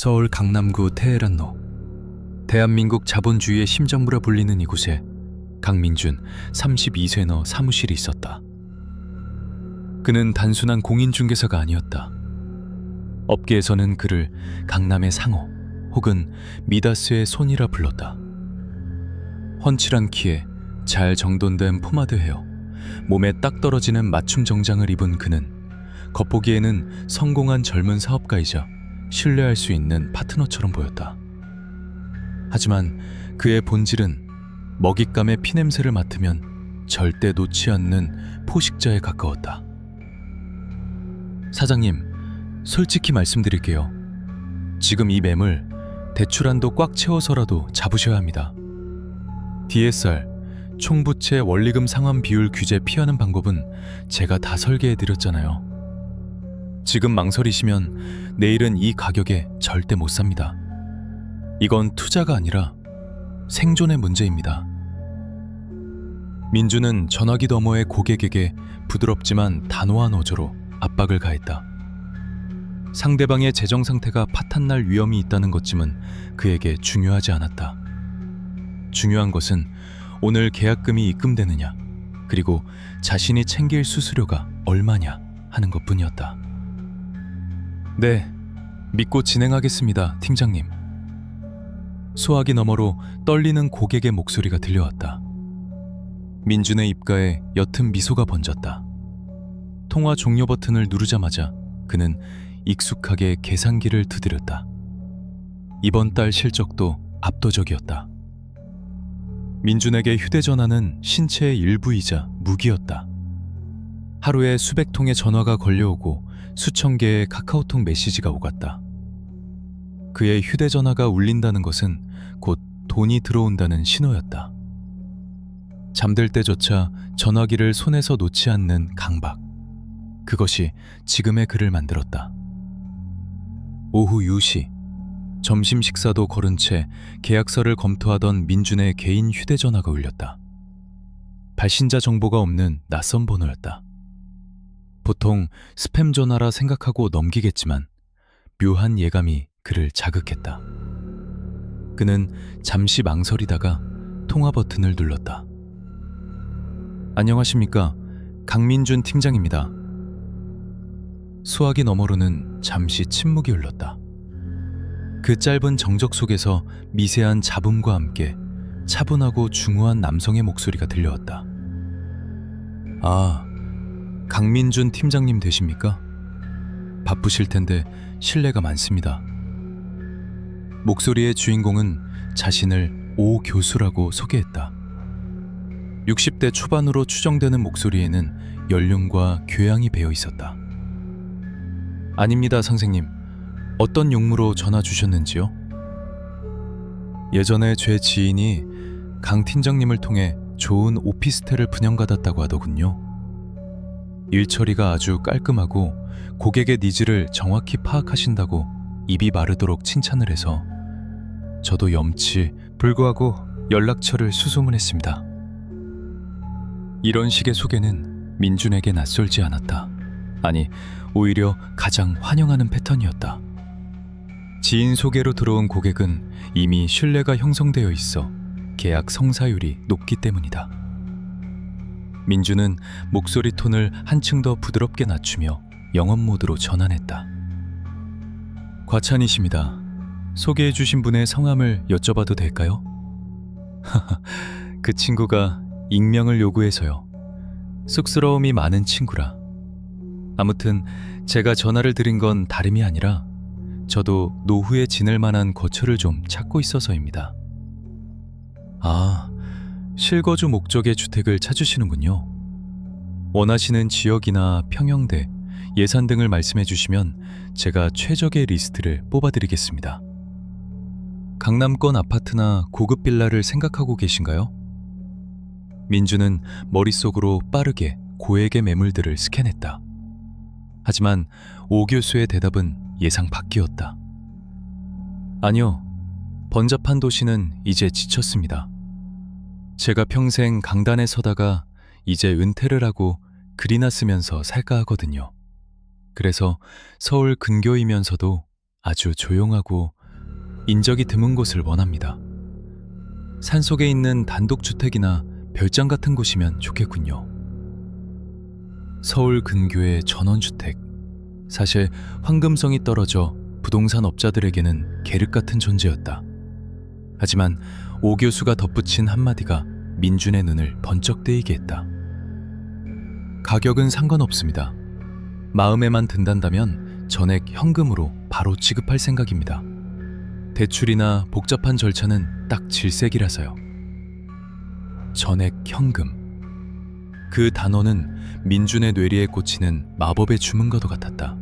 서울 강남구 테헤란로. 대한민국 자본주의의 심장부라 불리는 이곳에 강민준 32세너 사무실이 있었다. 그는 단순한 공인중개사가 아니었다. 업계에서는 그를 강남의 상호 혹은 미다스의 손이라 불렀다. 훤칠한 키에 잘 정돈된 포마드 헤어, 몸에 딱 떨어지는 맞춤 정장을 입은 그는 겉보기에는 성공한 젊은 사업가이자 신뢰할 수 있는 파트너처럼 보였다. 하지만 그의 본질은 먹잇감의 피냄새를 맡으면 절대 놓지 않는 포식자에 가까웠다. 사장님, 솔직히 말씀드릴게요. 지금 이 매물 대출 한도 꽉 채워서라도 잡으셔야 합니다. DSR, 총부채 원리금 상환 비율 규제 피하는 방법은 제가 다 설계해드렸잖아요. 지금 망설이시면 내일은 이 가격에 절대 못 삽니다. 이건 투자가 아니라 생존의 문제입니다. 민주는 전화기 너머의 고객에게 부드럽지만 단호한 어조로 압박을 가했다. 상대방의 재정 상태가 파탄날 위험이 있다는 것쯤은 그에게 중요하지 않았다. 중요한 것은 오늘 계약금이 입금되느냐, 그리고 자신이 챙길 수수료가 얼마냐 하는 것뿐이었다. 네, 믿고 진행하겠습니다, 팀장님. 소화기 너머로 떨리는 고객의 목소리가 들려왔다. 민준의 입가에 옅은 미소가 번졌다. 통화 종료 버튼을 누르자마자 그는 익숙하게 계산기를 두드렸다. 이번 달 실적도 압도적이었다. 민준에게 휴대전화는 신체의 일부이자 무기였다. 하루에 수백 통의 전화가 걸려오고 수천 개의 카카오톡 메시지가 오갔다. 그의 휴대전화가 울린다는 것은 곧 돈이 들어온다는 신호였다. 잠들 때조차 전화기를 손에서 놓지 않는 강박. 그것이 지금의 그를 만들었다. 오후 2시, 점심 식사도 거른 채 계약서를 검토하던 민준의 개인 휴대전화가 울렸다. 발신자 정보가 없는 낯선 번호였다. 보통 스팸 전화라 생각하고 넘기겠지만 묘한 예감이 그를 자극했다. 그는 잠시 망설이다가 통화 버튼을 눌렀다. 안녕하십니까, 강민준 팀장입니다. 수화기 너머로는 잠시 침묵이 흘렀다. 그 짧은 정적 속에서 미세한 잡음과 함께 차분하고 중후한 남성의 목소리가 들려왔다. 아, 강민준 팀장님 되십니까? 바쁘실 텐데 실례가 많습니다. 목소리의 주인공은 자신을 오 교수라고 소개했다. 60대 초반으로 추정되는 목소리에는 연륜과 교양이 배어 있었다. 아닙니다, 선생님. 어떤 용무로 전화 주셨는지요? 예전에 제 지인이 강 팀장님을 통해 좋은 오피스텔을 분양받았다고 하더군요. 일 처리가 아주 깔끔하고 고객의 니즈를 정확히 파악하신다고 입이 마르도록 칭찬을 해서 저도 염치 불구하고 연락처를 수소문했습니다. 이런 식의 소개는 민준에게 낯설지 않았다. 아니, 오히려 가장 환영하는 패턴이었다. 지인 소개로 들어온 고객은 이미 신뢰가 형성되어 있어 계약 성사율이 높기 때문이다. 민준은 목소리 톤을 한층 더 부드럽게 낮추며 영업 모드로 전환했다. 과찬이십니다. 소개해주신 분의 성함을 여쭤봐도 될까요? 그 친구가 익명을 요구해서요. 쑥스러움이 많은 친구라. 아무튼 제가 전화를 드린 건 다름이 아니라 저도 노후에 지낼 만한 거처를 좀 찾고 있어서입니다. 아, 실거주 목적의 주택을 찾으시는군요. 원하시는 지역이나 평형대, 예산 등을 말씀해 주시면 제가 최적의 리스트를 뽑아드리겠습니다. 강남권 아파트나 고급 빌라를 생각하고 계신가요? 민주는 머릿속으로 빠르게 고액의 매물들을 스캔했다. 하지만 오 교수의 대답은 예상 밖이었다. 아니요, 번잡한 도시는 이제 지쳤습니다. 제가 평생 강단에 서다가 이제 은퇴를 하고 글이나 쓰면서 살까 하거든요. 그래서 서울 근교이면서도 아주 조용하고 인적이 드문 곳을 원합니다. 산속에 있는 단독주택이나 별장 같은 곳이면 좋겠군요. 서울 근교의 전원주택. 사실 황금성이 떨어져 부동산 업자들에게는 계륵 같은 존재였다. 하지만 오 교수가 덧붙인 한마디가 민준의 눈을 번쩍 뜨이게 했다. 가격은 상관없습니다. 마음에만 든다면 전액 현금으로 바로 지급할 생각입니다. 대출이나 복잡한 절차는 딱 질색이라서요. 전액 현금. 그 단어는 민준의 뇌리에 꽂히는 마법의 주문과도 같았다.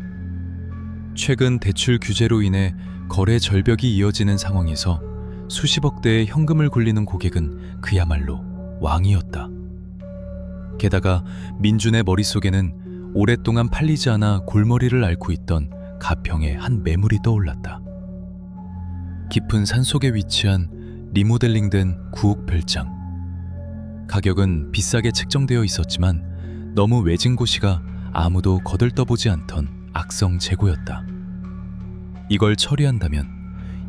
최근 대출 규제로 인해 거래 절벽이 이어지는 상황에서 수십억 대의 현금을 굴리는 고객은 그야말로 왕이었다. 게다가 민준의 머릿속에는 오랫동안 팔리지 않아 골머리를 앓고 있던 가평의 한 매물이 떠올랐다. 깊은 산속에 위치한 리모델링된 구옥 별장. 가격은 비싸게 책정되어 있었지만 너무 외진 곳이가 아무도 거들떠보지 않던 악성 재고였다. 이걸 처리한다면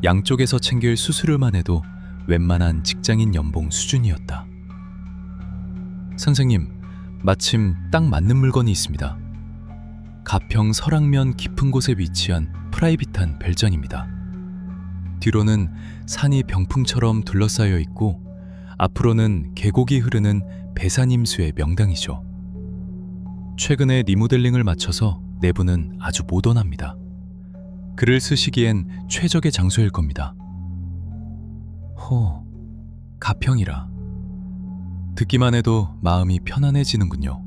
양쪽에서 챙길 수수료만 해도 웬만한 직장인 연봉 수준이었다. 선생님, 마침 딱 맞는 물건이 있습니다. 가평 설악면 깊은 곳에 위치한 프라이빗한 별장입니다. 뒤로는 산이 병풍처럼 둘러싸여 있고 앞으로는 계곡이 흐르는 배산임수의 명당이죠. 최근에 리모델링을 마쳐서 내부는 아주 모던합니다. 글을 쓰시기엔 최적의 장소일 겁니다. 가평이라. 듣기만 해도 마음이 편안해지는군요.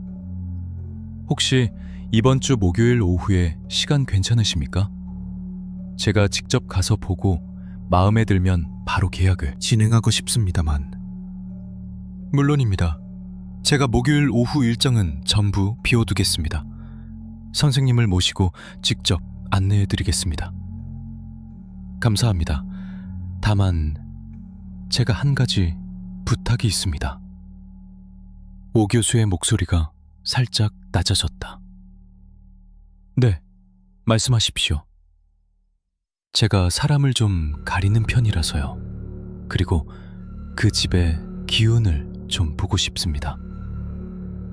혹시 이번 주 목요일 오후에 시간 괜찮으십니까? 제가 직접 가서 보고 마음에 들면 바로 계약을 진행하고 싶습니다만. 물론입니다. 제가 목요일 오후 일정은 전부 비워두겠습니다. 선생님을 모시고 직접 안내해드리겠습니다. 감사합니다. 다만 제가 한 가지 부탁이 있습니다. 오 교수의 목소리가 살짝 낮아졌다. 네, 말씀하십시오. 제가 사람을 좀 가리는 편이라서요. 그리고 그 집의 기운을 좀 보고 싶습니다.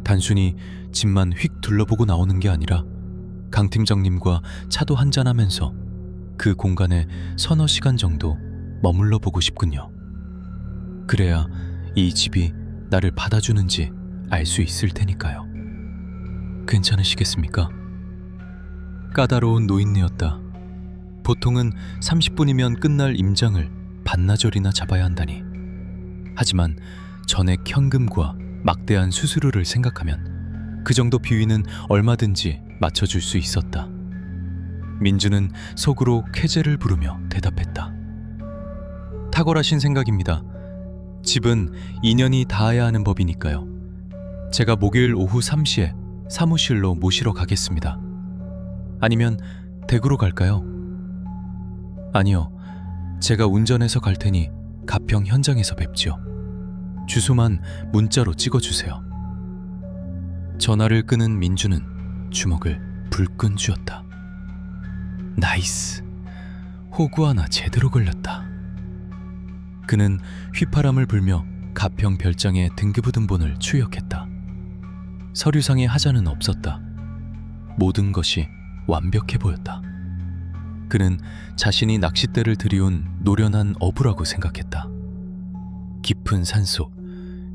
단순히 집만 휙 둘러보고 나오는 게 아니라 강 팀장님과 차도 한잔하면서 그 공간에 서너 시간 정도 머물러 보고 싶군요. 그래야 이 집이 나를 받아주는지 알 수 있을 테니까요. 괜찮으시겠습니까? 까다로운 노인네였다. 보통은 30분이면 끝날 임장을 반나절이나 잡아야 한다니. 하지만 전액 현금과 막대한 수수료를 생각하면 그 정도 비위는 얼마든지 맞춰줄 수 있었다. 민주는 속으로 쾌재를 부르며 대답했다. 탁월하신 생각입니다. 집은 인연이 닿아야 하는 법이니까요. 제가 목요일 오후 3시에 사무실로 모시러 가겠습니다. 아니면 댁으로 갈까요? 아니요. 제가 운전해서 갈 테니 가평 현장에서 뵙지요. 주소만 문자로 찍어주세요. 전화를 끄는 민주는 주먹을 불끈 쥐었다. 나이스. 호구 하나 제대로 걸렸다. 그는 휘파람을 불며 가평 별장의 등기부등본을 추격했다. 서류상에 하자는 없었다. 모든 것이 완벽해 보였다. 그는 자신이 낚싯대를 들이운 노련한 어부라고 생각했다. 깊은 산속,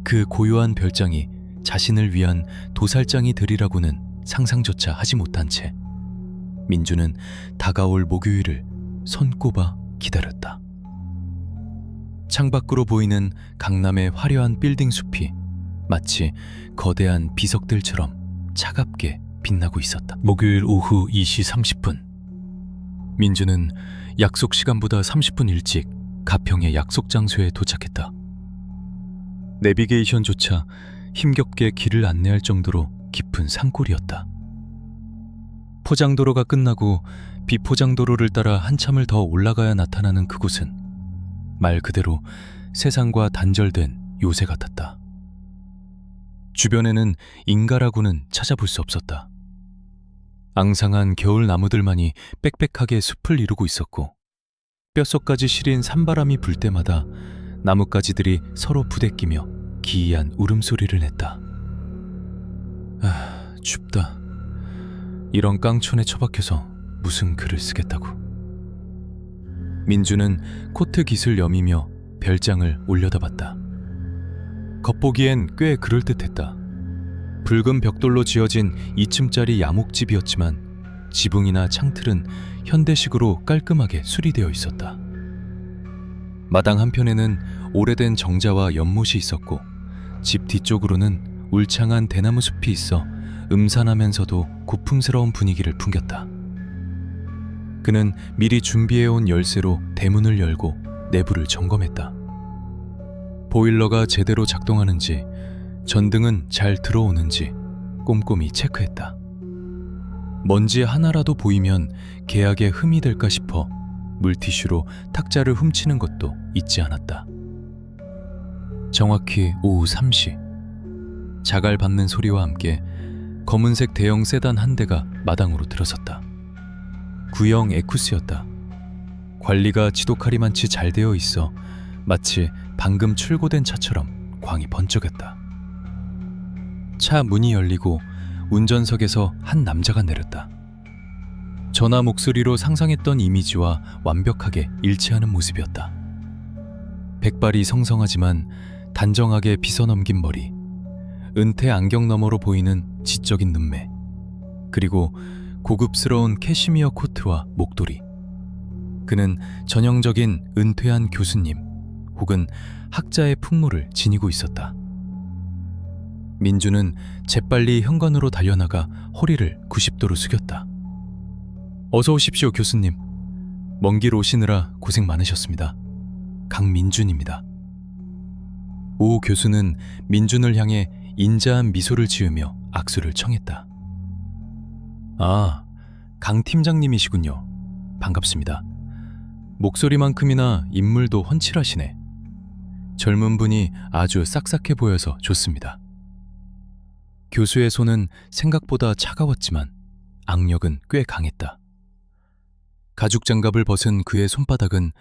그 고요한 별장이 자신을 위한 도살장이 되리라고는 상상조차 하지 못한 채 민주는 다가올 목요일을 손꼽아 기다렸다. 창밖으로 보이는 강남의 화려한 빌딩 숲이 마치 거대한 비석들처럼 차갑게 빛나고 있었다. 목요일 오후 2시 30분. 민주는 약속 시간보다 30분 일찍 가평의 약속 장소에 도착했다. 내비게이션조차 힘겹게 길을 안내할 정도로 깊은 산골이었다. 포장도로가 끝나고 비포장도로를 따라 한참을 더 올라가야 나타나는 그곳은 말 그대로 세상과 단절된 요새 같았다. 주변에는 인가라고는 찾아볼 수 없었다. 앙상한 겨울 나무들만이 빽빽하게 숲을 이루고 있었고 뼛속까지 시린 산바람이 불 때마다 나뭇가지들이 서로 부대끼며 기이한 울음소리를 냈다. 아, 춥다. 이런 깡촌에 처박혀서 무슨 글을 쓰겠다고. 민주는 코트 깃을 여미며 별장을 올려다봤다. 겉보기엔 꽤 그럴듯했다. 붉은 벽돌로 지어진 2층짜리 야목집이었지만 지붕이나 창틀은 현대식으로 깔끔하게 수리되어 있었다. 마당 한편에는 오래된 정자와 연못이 있었고 집 뒤쪽으로는 울창한 대나무 숲이 있어 음산하면서도 고풍스러운 분위기를 풍겼다. 그는 미리 준비해온 열쇠로 대문을 열고 내부를 점검했다. 보일러가 제대로 작동하는지, 전등은 잘 들어오는지 꼼꼼히 체크했다. 먼지 하나라도 보이면 계약에 흠이 될까 싶어 물티슈로 탁자를 훔치는 것도 잊지 않았다. 정확히 오후 3시, 자갈 밟는 소리와 함께 검은색 대형 세단 한 대가 마당으로 들어섰다. 구형 에쿠스였다. 관리가 지독하리만치 잘 되어 있어 마치 방금 출고된 차처럼 광이 번쩍였다. 차 문이 열리고 운전석에서 한 남자가 내렸다. 전화 목소리로 상상했던 이미지와 완벽하게 일치하는 모습이었다. 백발이 성성하지만 단정하게 빗어넘긴 머리, 은퇴 안경 너머로 보이는 지적인 눈매, 그리고 고급스러운 캐시미어 코트와 목도리. 그는 전형적인 은퇴한 교수님 혹은 학자의 풍모를 지니고 있었다. 민주는 재빨리 현관으로 달려나가 허리를 90도로 숙였다. 어서 오십시오, 교수님. 먼 길 오시느라 고생 많으셨습니다. 강민준입니다. 오 교수는 민준을 향해 인자한 미소를 지으며 악수를 청했다. 아, 강 팀장님이시군요. 반갑습니다. 목소리만큼이나 인물도 훤칠하시네. 젊은 분이 아주 싹싹해 보여서 좋습니다. 교수의 손은 생각보다 차가웠지만 악력은 꽤 강했다. 가죽 장갑을 벗은 그의 손바닥은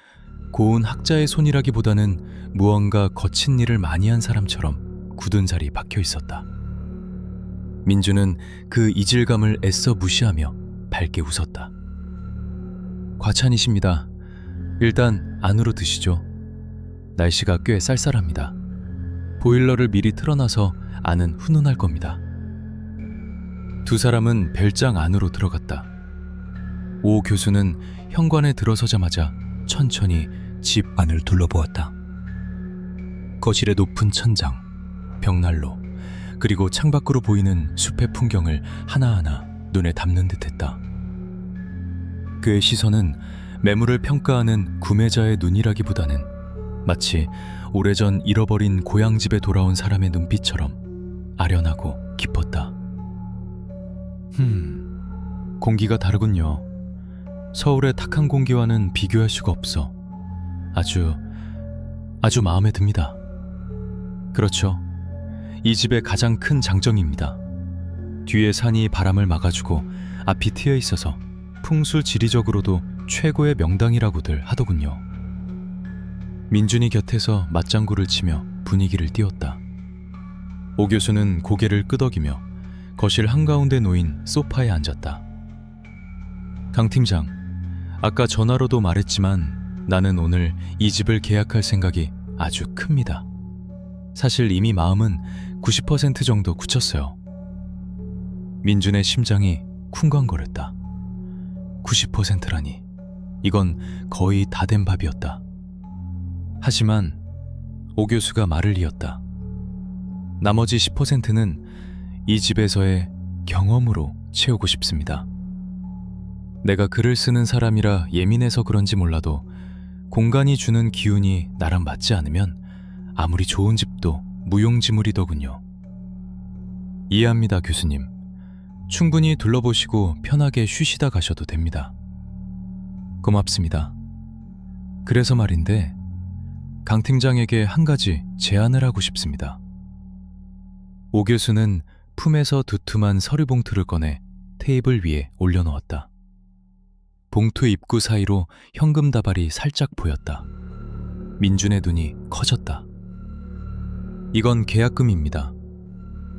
고운 학자의 손이라기보다는 무언가 거친 일을 많이 한 사람처럼 굳은 살이 박혀 있었다. 민주는 그 이질감을 애써 무시하며 밝게 웃었다. 과찬이십니다. 일단 안으로 드시죠. 날씨가 꽤 쌀쌀합니다. 보일러를 미리 틀어놔서 안은 훈훈할 겁니다. 두 사람은 별장 안으로 들어갔다. 오 교수는 현관에 들어서자마자 천천히 집 안을 둘러보았다. 거실의 높은 천장, 벽난로, 그리고 창밖으로 보이는 숲의 풍경을 하나하나 눈에 담는 듯했다. 그의 시선은 매물을 평가하는 구매자의 눈이라기보다는 마치 오래전 잃어버린 고향집에 돌아온 사람의 눈빛처럼 아련하고 깊었다. 공기가 다르군요. 서울의 탁한 공기와는 비교할 수가 없어. 아주 마음에 듭니다. 그렇죠. 이 집의 가장 큰 장점입니다. 뒤에 산이 바람을 막아주고 앞이 트여 있어서 풍수지리적으로도 최고의 명당이라고들 하더군요. 민준이 곁에서 맞장구를 치며 분위기를 띄웠다. 오 교수는 고개를 끄덕이며 거실 한가운데 놓인 소파에 앉았다. 강 팀장, 아까 전화로도 말했지만 나는 오늘 이 집을 계약할 생각이 아주 큽니다. 사실 이미 마음은 90% 정도 굳혔어요. 민준의 심장이 쿵쾅거렸다. 90%라니. 이건 거의 다 된 밥이었다. 하지만 오 교수가 말을 이었다. 나머지 10%는 이 집에서의 경험으로 채우고 싶습니다. 내가 글을 쓰는 사람이라 예민해서 그런지 몰라도 공간이 주는 기운이 나랑 맞지 않으면 아무리 좋은 집도 무용지물이더군요. 이해합니다, 교수님. 충분히 둘러보시고 편하게 쉬시다 가셔도 됩니다. 고맙습니다. 그래서 말인데 강 팀장에게 한 가지 제안을 하고 싶습니다. 오 교수는 품에서 두툼한 서류 봉투를 꺼내 테이블 위에 올려놓았다. 봉투 입구 사이로 현금 다발이 살짝 보였다. 민준의 눈이 커졌다. 이건 계약금입니다.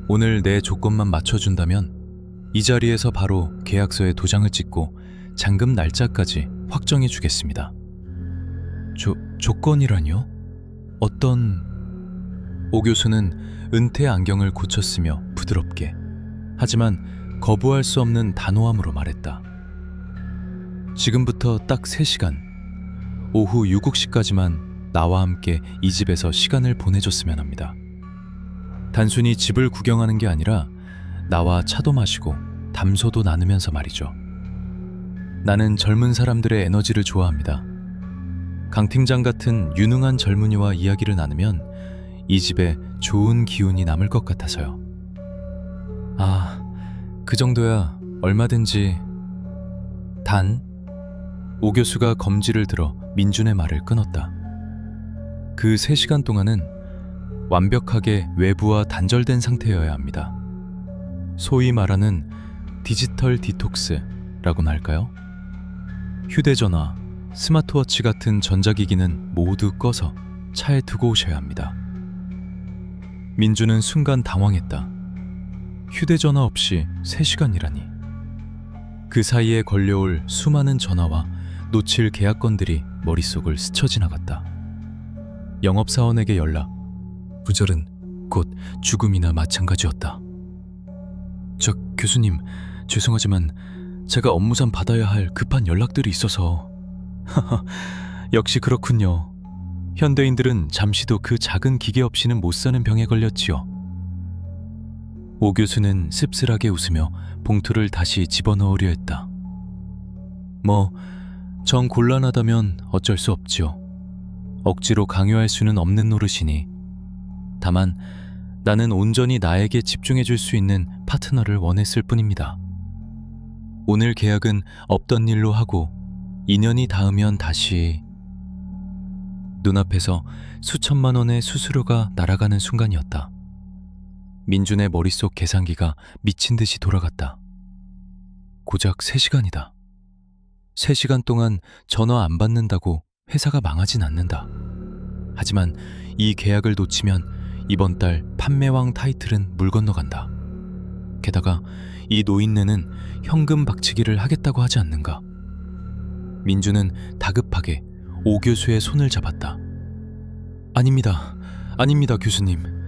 오늘 내 조건만 맞춰준다면 이 자리에서 바로 계약서에 도장을 찍고 잔금 날짜까지 확정해 주겠습니다. 조건이라뇨? 어떤... 오 교수는 은퇴 안경을 고쳤으며 부드럽게, 하지만 거부할 수 없는 단호함으로 말했다. 지금부터 딱 3시간, 오후 7시까지만 나와 함께 이 집에서 시간을 보내줬으면 합니다. 단순히 집을 구경하는 게 아니라 나와 차도 마시고 담소도 나누면서 말이죠. 나는 젊은 사람들의 에너지를 좋아합니다. 강 팀장 같은 유능한 젊은이와 이야기를 나누면 이 집에 좋은 기운이 남을 것 같아서요. 아, 그 정도야 얼마든지. 단, 오 교수가 검지를 들어 민준의 말을 끊었다. 그 3시간 동안은 완벽하게 외부와 단절된 상태여야 합니다. 소위 말하는 디지털 디톡스라고나 할까요? 휴대전화, 스마트워치 같은 전자기기는 모두 꺼서 차에 두고 오셔야 합니다. 민주는 순간 당황했다. 휴대전화 없이 3시간이라니. 그 사이에 걸려올 수많은 전화와 놓칠 계약건들이 머릿속을 스쳐 지나갔다. 영업사원에게 연락, 부절은 곧 죽음이나 마찬가지였다. 저 교수님, 죄송하지만 제가 업무상 받아야 할 급한 연락들이 있어서. 역시 그렇군요. 현대인들은 잠시도 그 작은 기계 없이는 못 사는 병에 걸렸지요. 오 교수는 씁쓸하게 웃으며 봉투를 다시 집어넣으려 했다. 정 곤란하다면 어쩔 수 없지요. 억지로 강요할 수는 없는 노릇이니. 다만 나는 온전히 나에게 집중해 줄 수 있는 파트너를 원했을 뿐입니다. 오늘 계약은 없던 일로 하고 2년이 닿으면 다시... 눈앞에서 수천만 원의 수수료가 날아가는 순간이었다. 민준의 머릿속 계산기가 미친 듯이 돌아갔다. 고작 3시간이다. 3시간 동안 전화 안 받는다고 회사가 망하진 않는다. 하지만 이 계약을 놓치면 이번 달 판매왕 타이틀은 물 건너간다. 게다가 이 노인네는 현금 박치기를 하겠다고 하지 않는가. 민주는 다급하게 오 교수의 손을 잡았다. 아닙니다. 교수님.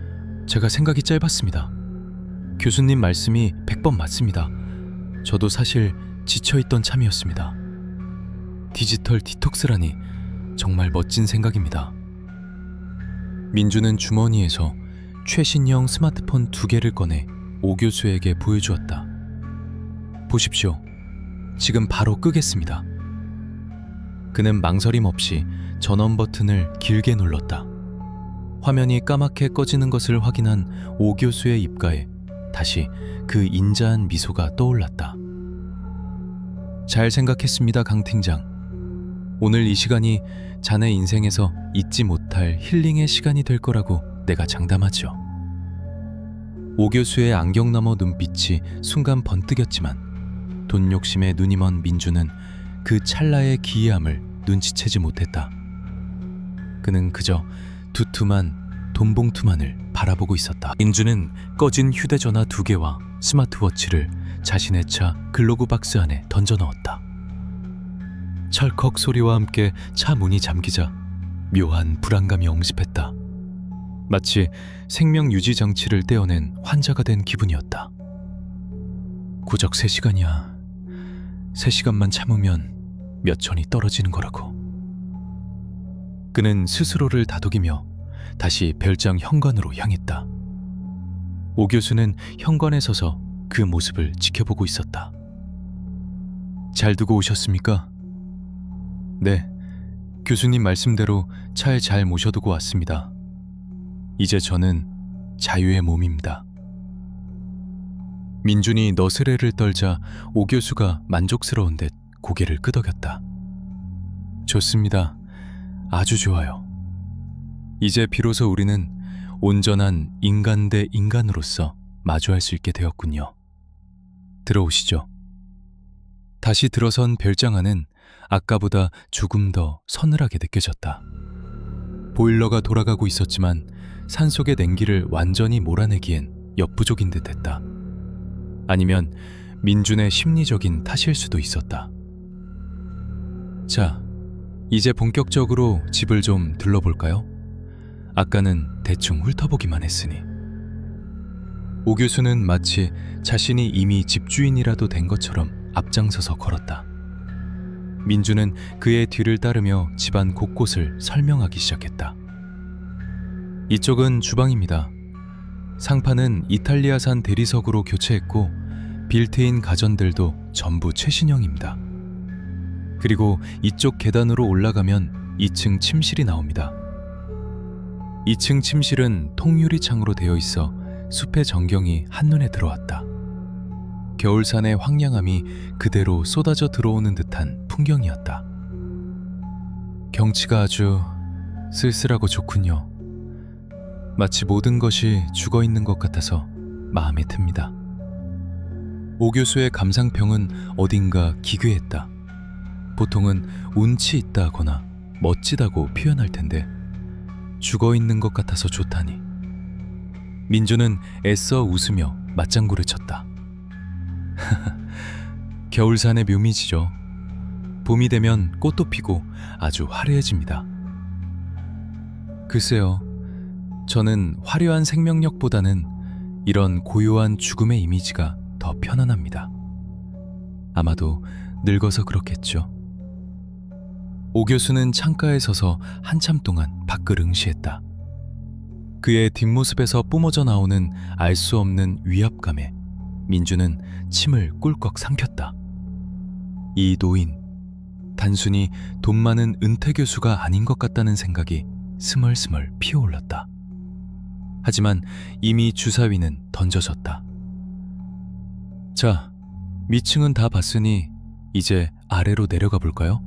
제가 생각이 짧았습니다. 교수님 말씀이 100번 맞습니다. 저도 사실 지쳐있던 참이었습니다. 디지털 디톡스라니 정말 멋진 생각입니다. 민주는 주머니에서 최신형 스마트폰 2개를 꺼내 오 교수에게 보여주었다. 보십시오. 지금 바로 끄겠습니다. 그는 망설임 없이 전원 버튼을 길게 눌렀다. 화면이 까맣게 꺼지는 것을 확인한 오 교수의 입가에 다시 그 인자한 미소가 떠올랐다. 잘 생각했습니다, 강 팀장. 오늘 이 시간이 자네 인생에서 잊지 못할 힐링의 시간이 될 거라고 내가 장담하죠. 오 교수의 안경 너머 눈빛이 순간 번뜩였지만 돈 욕심에 눈이 먼 민주는 그 찰나의 기이함을 눈치채지 못했다. 그는 그저 두툼한 돈봉투만을 바라보고 있었다. 민주는 꺼진 휴대전화 2개와 스마트워치를 자신의 차 글로브 박스 안에 던져 넣었다. 철컥 소리와 함께 차 문이 잠기자 묘한 불안감이 엄습했다. 마치 생명 유지 장치를 떼어낸 환자가 된 기분이었다. 고작 3시간이야. 3시간만 참으면 몇 천이 떨어지는 거라고. 그는 스스로를 다독이며 다시 별장 현관으로 향했다. 오 교수는 현관에 서서 그 모습을 지켜보고 있었다. 잘 두고 오셨습니까? 네, 교수님 말씀대로 차에 잘 모셔두고 왔습니다. 이제 저는 자유의 몸입니다. 민준이 너스레를 떨자 오 교수가 만족스러운 듯 고개를 끄덕였다. 좋습니다. 아주 좋아요. 이제 비로소 우리는 온전한 인간 대 인간으로서 마주할 수 있게 되었군요. 들어오시죠. 다시 들어선 별장 안은 아까보다 조금 더 서늘하게 느껴졌다. 보일러가 돌아가고 있었지만 산속의 냉기를 완전히 몰아내기엔 역부족인 듯했다. 아니면 민준의 심리적인 탓일 수도 있었다. 자, 이제 본격적으로 집을 좀 둘러볼까요? 아까는 대충 훑어보기만 했으니. 오 교수는 마치 자신이 이미 집주인이라도 된 것처럼 앞장서서 걸었다. 민주는 그의 뒤를 따르며 집안 곳곳을 설명하기 시작했다. 이쪽은 주방입니다. 상판은 이탈리아산 대리석으로 교체했고 빌트인 가전들도 전부 최신형입니다. 그리고 이쪽 계단으로 올라가면 2층 침실이 나옵니다. 2층 침실은 통유리 창으로 되어 있어 숲의 전경이 한눈에 들어왔다. 겨울산의 황량함이 그대로 쏟아져 들어오는 듯한 풍경이었다. 경치가 아주 쓸쓸하고 좋군요. 마치 모든 것이 죽어있는 것 같아서 마음에 듭니다. 오 교수의 감상평은 어딘가 기괴했다. 보통은 운치 있다거나 멋지다고 표현할 텐데 죽어있는 것 같아서 좋다니. 민주는 애써 웃으며 맞장구를 쳤다. 겨울산의 묘미지죠. 봄이 되면 꽃도 피고 아주 화려해집니다. 글쎄요, 저는 화려한 생명력보다는 이런 고요한 죽음의 이미지가 더 편안합니다. 아마도 늙어서 그렇겠죠. 오 교수는 창가에 서서 한참 동안 밖을 응시했다. 그의 뒷모습에서 뿜어져 나오는 알 수 없는 위압감에 민주는 침을 꿀꺽 삼켰다. 이 노인, 단순히 돈 많은 은퇴 교수가 아닌 것 같다는 생각이 스멀스멀 피어올랐다. 하지만 이미 주사위는 던져졌다. 자, 위층은 다 봤으니 이제 아래로 내려가 볼까요?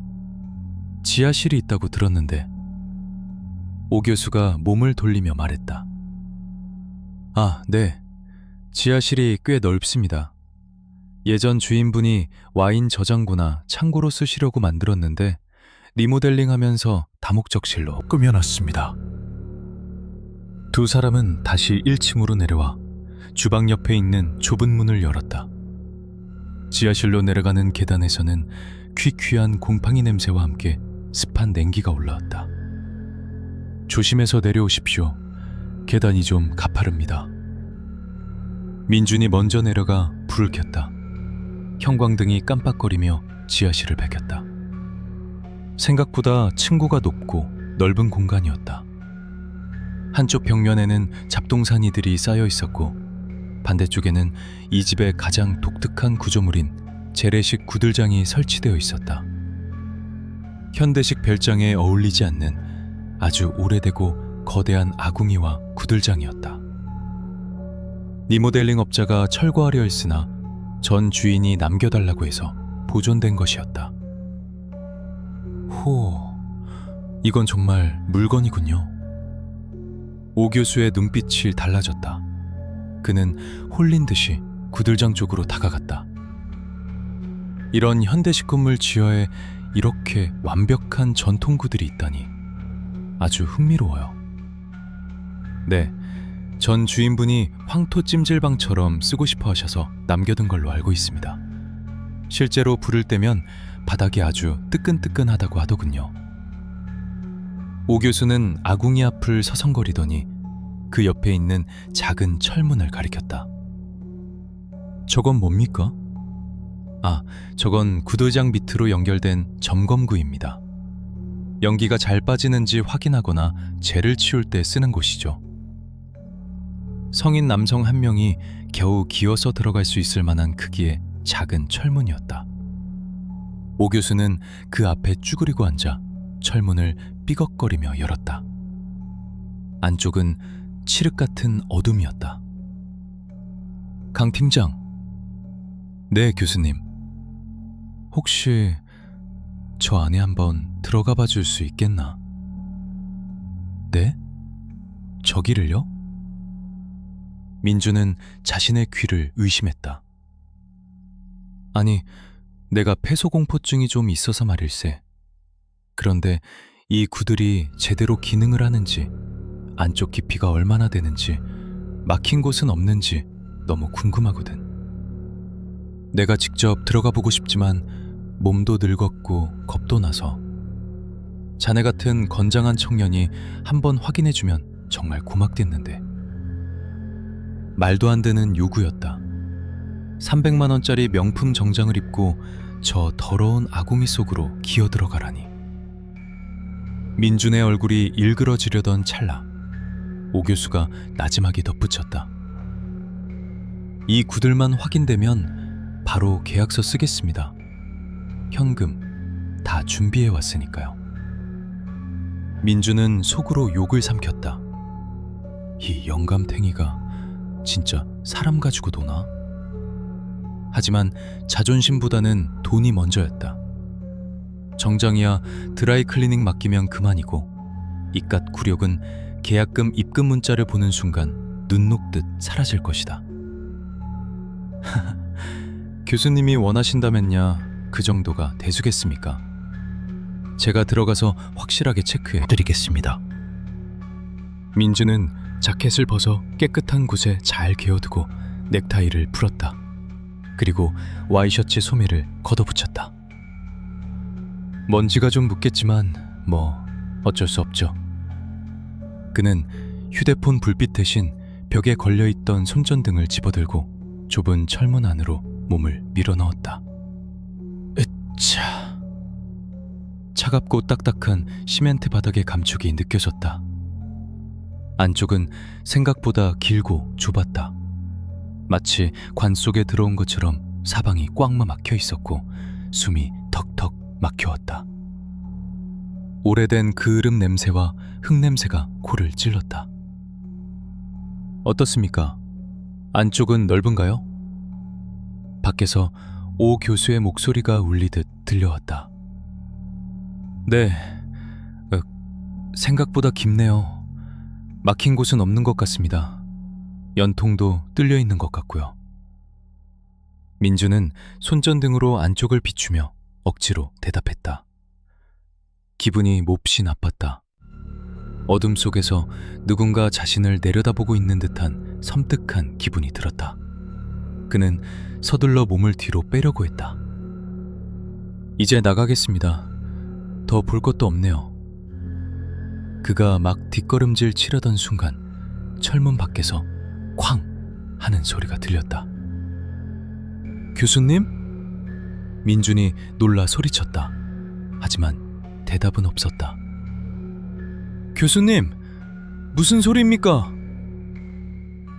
지하실이 있다고 들었는데. 오 교수가 몸을 돌리며 말했다. 아, 네. 지하실이 꽤 넓습니다. 예전 주인분이 와인 저장고나 창고로 쓰시려고 만들었는데 리모델링하면서 다목적실로 꾸며놨습니다. 두 사람은 다시 1층으로 내려와 주방 옆에 있는 좁은 문을 열었다. 지하실로 내려가는 계단에서는 퀴퀴한 곰팡이 냄새와 함께 습한 냉기가 올라왔다. 조심해서 내려오십시오. 계단이 좀 가파릅니다. 민준이 먼저 내려가 불을 켰다. 형광등이 깜빡거리며 지하실을 밝혔다. 생각보다 층고가 높고 넓은 공간이었다. 한쪽 벽면에는 잡동사니들이 쌓여 있었고 반대쪽에는 이 집의 가장 독특한 구조물인 재래식 구들장이 설치되어 있었다. 현대식 별장에 어울리지 않는 아주 오래되고 거대한 아궁이와 구들장이었다. 리모델링 업자가 철거하려 했으나 전 주인이 남겨달라고 해서 보존된 것이었다. 호, 이건 정말 물건이군요. 오 교수의 눈빛이 달라졌다. 그는 홀린 듯이 구들장 쪽으로 다가갔다. 이런 현대식 건물 지하에 이렇게 완벽한 전통구들이 있다니 아주 흥미로워요. 네, 전 주인분이 황토 찜질방처럼 쓰고 싶어 하셔서 남겨둔 걸로 알고 있습니다. 실제로 불을 떼면 바닥이 아주 뜨끈뜨끈하다고 하더군요. 오 교수는 아궁이 앞을 서성거리더니 그 옆에 있는 작은 철문을 가리켰다. 저건 뭡니까? 아, 저건 구들장 밑으로 연결된 점검구입니다. 연기가 잘 빠지는지 확인하거나 재를 치울 때 쓰는 곳이죠. 성인 남성 한 명이 겨우 기어서 들어갈 수 있을 만한 크기의 작은 철문이었다. 오 교수는 그 앞에 쭈그리고 앉아 철문을 삐걱거리며 열었다. 안쪽은 칠흑 같은 어둠이었다. 강 팀장. 네, 교수님. 혹시 저 안에 한번 들어가 봐 줄 수 있겠나? 네? 저기를요? 민주는 자신의 귀를 의심했다. 아니, 내가 폐소공포증이 좀 있어서 말일세. 그런데 이 구들이 제대로 기능을 하는지, 안쪽 깊이가 얼마나 되는지, 막힌 곳은 없는지 너무 궁금하거든. 내가 직접 들어가 보고 싶지만 몸도 늙었고 겁도 나서 자네 같은 건장한 청년이 한번 확인해주면 정말 고맙겠는데. 말도 안 되는 요구였다. 300만 원짜리 명품 정장을 입고 저 더러운 아구미 속으로 기어들어가라니. 민준의 얼굴이 일그러지려던 찰나 오 교수가 나지막이 덧붙였다. 이 구들만 확인되면 바로 계약서 쓰겠습니다. 현금 다 준비해 왔으니까요. 민준은 속으로 욕을 삼켰다. 이 영감탱이가 진짜 사람 가지고 노나? 하지만 자존심보다는 돈이 먼저였다. 정장이야 드라이 클리닝 맡기면 그만이고, 이깟 굴욕은 계약금 입금 문자를 보는 순간 눈 녹듯 사라질 것이다. 교수님이 원하신다면야 그 정도가 대수겠습니까? 제가 들어가서 확실하게 체크해 드리겠습니다. 민주는 자켓을 벗어 깨끗한 곳에 잘 개어두고 넥타이를 풀었다. 그리고 와이셔츠 소매를 걷어붙였다. 먼지가 좀 묻겠지만 뭐 어쩔 수 없죠. 그는 휴대폰 불빛 대신 벽에 걸려있던 손전등을 집어들고 좁은 철문 안으로 몸을 밀어넣었다. 으차. 차갑고 딱딱한 시멘트 바닥의 감촉이 느껴졌다. 안쪽은 생각보다 길고 좁았다. 마치 관 속에 들어온 것처럼 사방이 꽉 막혀 있었고 숨이 턱턱 막혀왔다. 오래된 그을음 냄새와 흙냄새가 코를 찔렀다. 어떻습니까? 안쪽은 넓은가요? 밖에서 오 교수의 목소리가 울리듯 들려왔다. 네, 생각보다 깊네요. 막힌 곳은 없는 것 같습니다. 연통도 뚫려 있는 것 같고요. 민주는 손전등으로 안쪽을 비추며 억지로 대답했다. 기분이 몹시 나빴다. 어둠 속에서 누군가 자신을 내려다보고 있는 듯한 섬뜩한 기분이 들었다. 그는 서둘러 몸을 뒤로 빼려고 했다. 이제 나가겠습니다. 더 볼 것도 없네요. 그가 막 뒷걸음질 치려던 순간 철문 밖에서 쾅 하는 소리가 들렸다. 교수님? 민준이 놀라 소리쳤다. 하지만 대답은 없었다. 교수님, 무슨 소리입니까?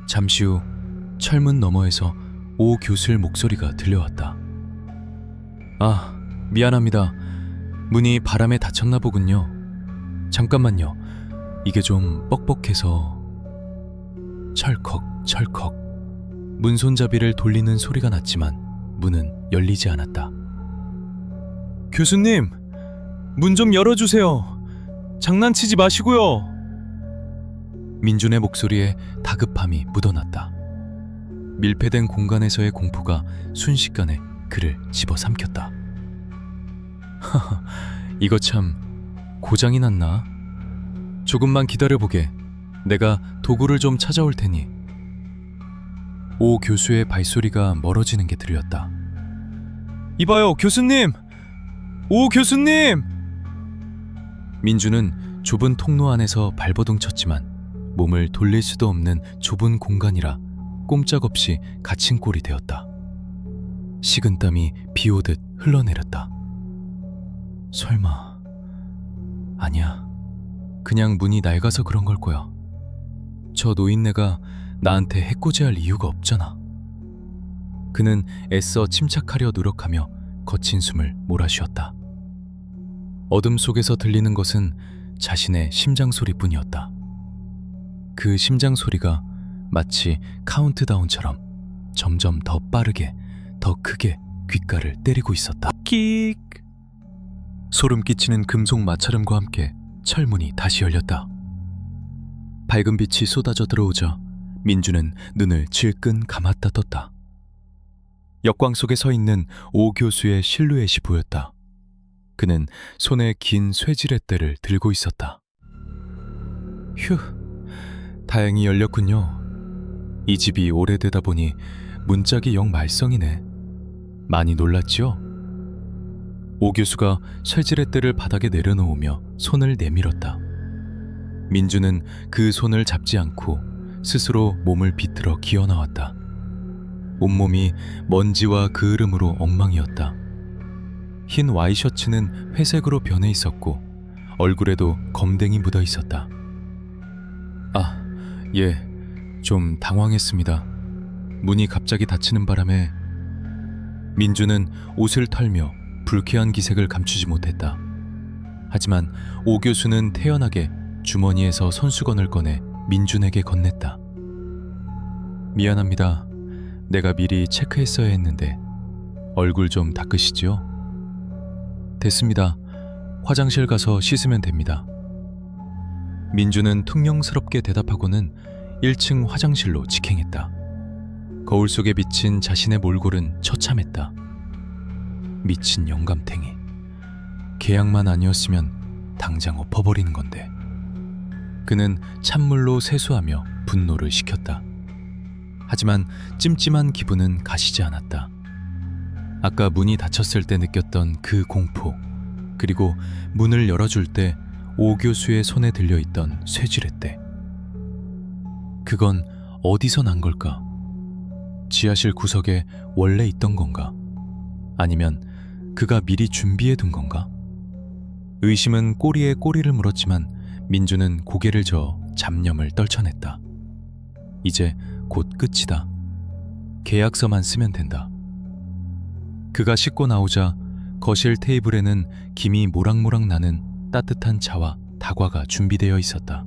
잠시 후 철문 너머에서 오 교수의 목소리가 들려왔다. 아, 미안합니다. 문이 바람에 닫혔나 보군요. 잠깐만요. 이게 좀 뻑뻑해서. 철컥 철컥 문 손잡이를 돌리는 소리가 났지만 문은 열리지 않았다. 교수님, 문 좀 열어주세요. 장난치지 마시고요. 민준의 목소리에 다급함이 묻어났다. 밀폐된 공간에서의 공포가 순식간에 그를 집어삼켰다. 하하, 이거 참 고장이 났나? 조금만 기다려보게. 내가 도구를 좀 찾아올 테니. 오 교수의 발소리가 멀어지는 게 들렸다. 이봐요, 교수님! 오 교수님! 민주는 좁은 통로 안에서 발버둥 쳤지만 몸을 돌릴 수도 없는 좁은 공간이라 꼼짝없이 갇힌 꼴이 되었다. 식은땀이 비오듯 흘러내렸다. 설마... 아니야. 그냥 문이 낡아서 그런 걸 거야. 저 노인네가 나한테 해코지할 이유가 없잖아. 그는 애써 침착하려 노력하며 거친 숨을 몰아쉬었다. 어둠 속에서 들리는 것은 자신의 심장 소리뿐이었다. 그 심장 소리가 마치 카운트다운처럼 점점 더 빠르게, 더 크게 귓가를 때리고 있었다. 끽! 소름 끼치는 금속 마찰음과 함께 철문이 다시 열렸다. 밝은 빛이 쏟아져 들어오자 민주는 눈을 질끈 감았다 떴다. 역광 속에 서 있는 오 교수의 실루엣이 보였다. 그는 손에 긴 쇠지렛대를 들고 있었다. 휴, 다행히 열렸군요. 이 집이 오래되다 보니 문짝이 영 말썽이네. 많이 놀랐지요? 오 교수가 쇠지렛대를 바닥에 내려놓으며 손을 내밀었다. 민주는 그 손을 잡지 않고 스스로 몸을 비틀어 기어 나왔다. 온몸이 먼지와 그을음으로 엉망이었다. 흰 와이셔츠는 회색으로 변해 있었고 얼굴에도 검댕이 묻어 있었다. 아, 예, 좀 당황했습니다. 문이 갑자기 닫히는 바람에. 민주는 옷을 털며 불쾌한 기색을 감추지 못했다. 하지만 오 교수는 태연하게 주머니에서 손수건을 꺼내 민준에게 건넸다. 미안합니다. 내가 미리 체크했어야 했는데 얼굴 좀 닦으시죠? 됐습니다. 화장실 가서 씻으면 됩니다. 민주는 퉁명스럽게 대답하고는 1층 화장실로 직행했다. 거울 속에 비친 자신의 몰골은 처참했다. 미친 영감탱이. 계약만 아니었으면 당장 엎어버리는 건데. 그는 찬물로 세수하며 분노를 식혔다. 하지만 찜찜한 기분은 가시지 않았다. 아까 문이 닫혔을 때 느꼈던 그 공포, 그리고 문을 열어줄 때 오 교수의 손에 들려있던 쇠지렛대. 그건 어디서 난 걸까? 지하실 구석에 원래 있던 건가? 아니면 그가 미리 준비해둔 건가? 의심은 꼬리에 꼬리를 물었지만 민주는 고개를 저어 잡념을 떨쳐냈다. 이제 곧 끝이다. 계약서만 쓰면 된다. 그가 씻고 나오자 거실 테이블에는 김이 모락모락 나는 따뜻한 차와 다과가 준비되어 있었다.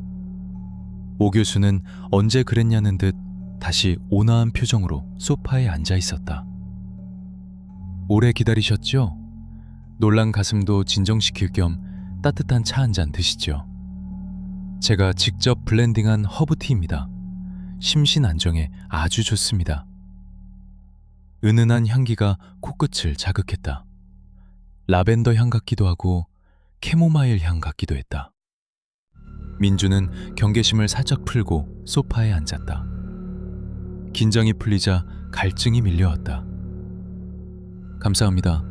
오 교수는 언제 그랬냐는 듯 다시 온화한 표정으로 소파에 앉아 있었다. 오래 기다리셨죠? 놀란 가슴도 진정시킬 겸 따뜻한 차 한 잔 드시죠. 제가 직접 블렌딩한 허브티입니다. 심신 안정에 아주 좋습니다. 은은한 향기가 코끝을 자극했다. 라벤더 향 같기도 하고 캐모마일 향 같기도 했다. 민주는 경계심을 살짝 풀고 소파에 앉았다. 긴장이 풀리자 갈증이 밀려왔다. 감사합니다.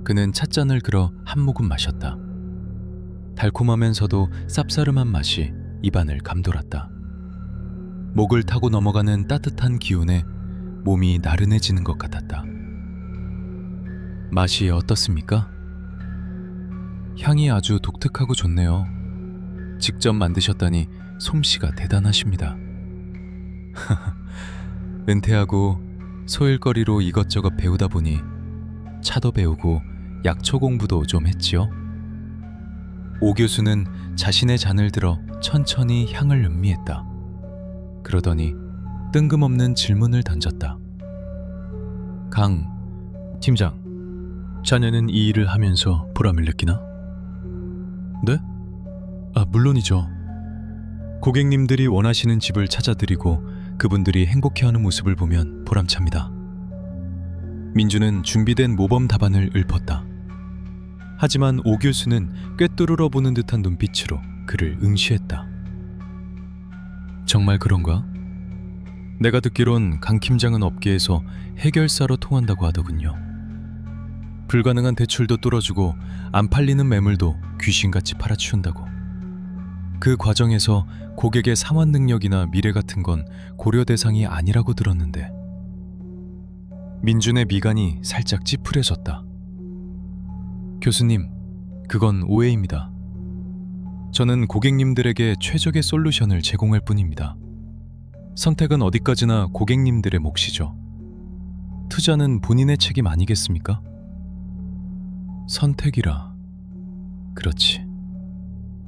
그는 찻잔을 들어 한 모금 마셨다. 달콤하면서도 쌉싸름한 맛이 입안을 감돌았다. 목을 타고 넘어가는 따뜻한 기운에 몸이 나른해지는 것 같았다. 맛이 어떻습니까? 향이 아주 독특하고 좋네요. 직접 만드셨다니 솜씨가 대단하십니다. 은퇴하고 소일거리로 이것저것 배우다 보니 차도 배우고 약초 공부도 좀 했지요. 오 교수는 자신의 잔을 들어 천천히 향을 음미했다. 그러더니 뜬금없는 질문을 던졌다. 강 팀장, 자네는 이 일을 하면서 보람을 느끼나? 네? 물론이죠. 고객님들이 원하시는 집을 찾아드리고 그분들이 행복해하는 모습을 보면 보람찹니다. 민주는 준비된 모범 답안을 읊었다. 하지만 오 교수는 꿰뚫으러 보는 듯한 눈빛으로 그를 응시했다. 정말 그런가? 내가 듣기론 강 팀장은 업계에서 해결사로 통한다고 하더군요. 불가능한 대출도 뚫어주고 안 팔리는 매물도 귀신같이 팔아치운다고. 그 과정에서 고객의 상환 능력이나 미래 같은 건 고려 대상이 아니라고 들었는데. 민준의 미간이 살짝 찌푸려졌다. 교수님, 그건 오해입니다. 저는 고객님들에게 최적의 솔루션을 제공할 뿐입니다. 선택은 어디까지나 고객님들의 몫이죠. 투자는 본인의 책임 아니겠습니까? 선택이라. 그렇지.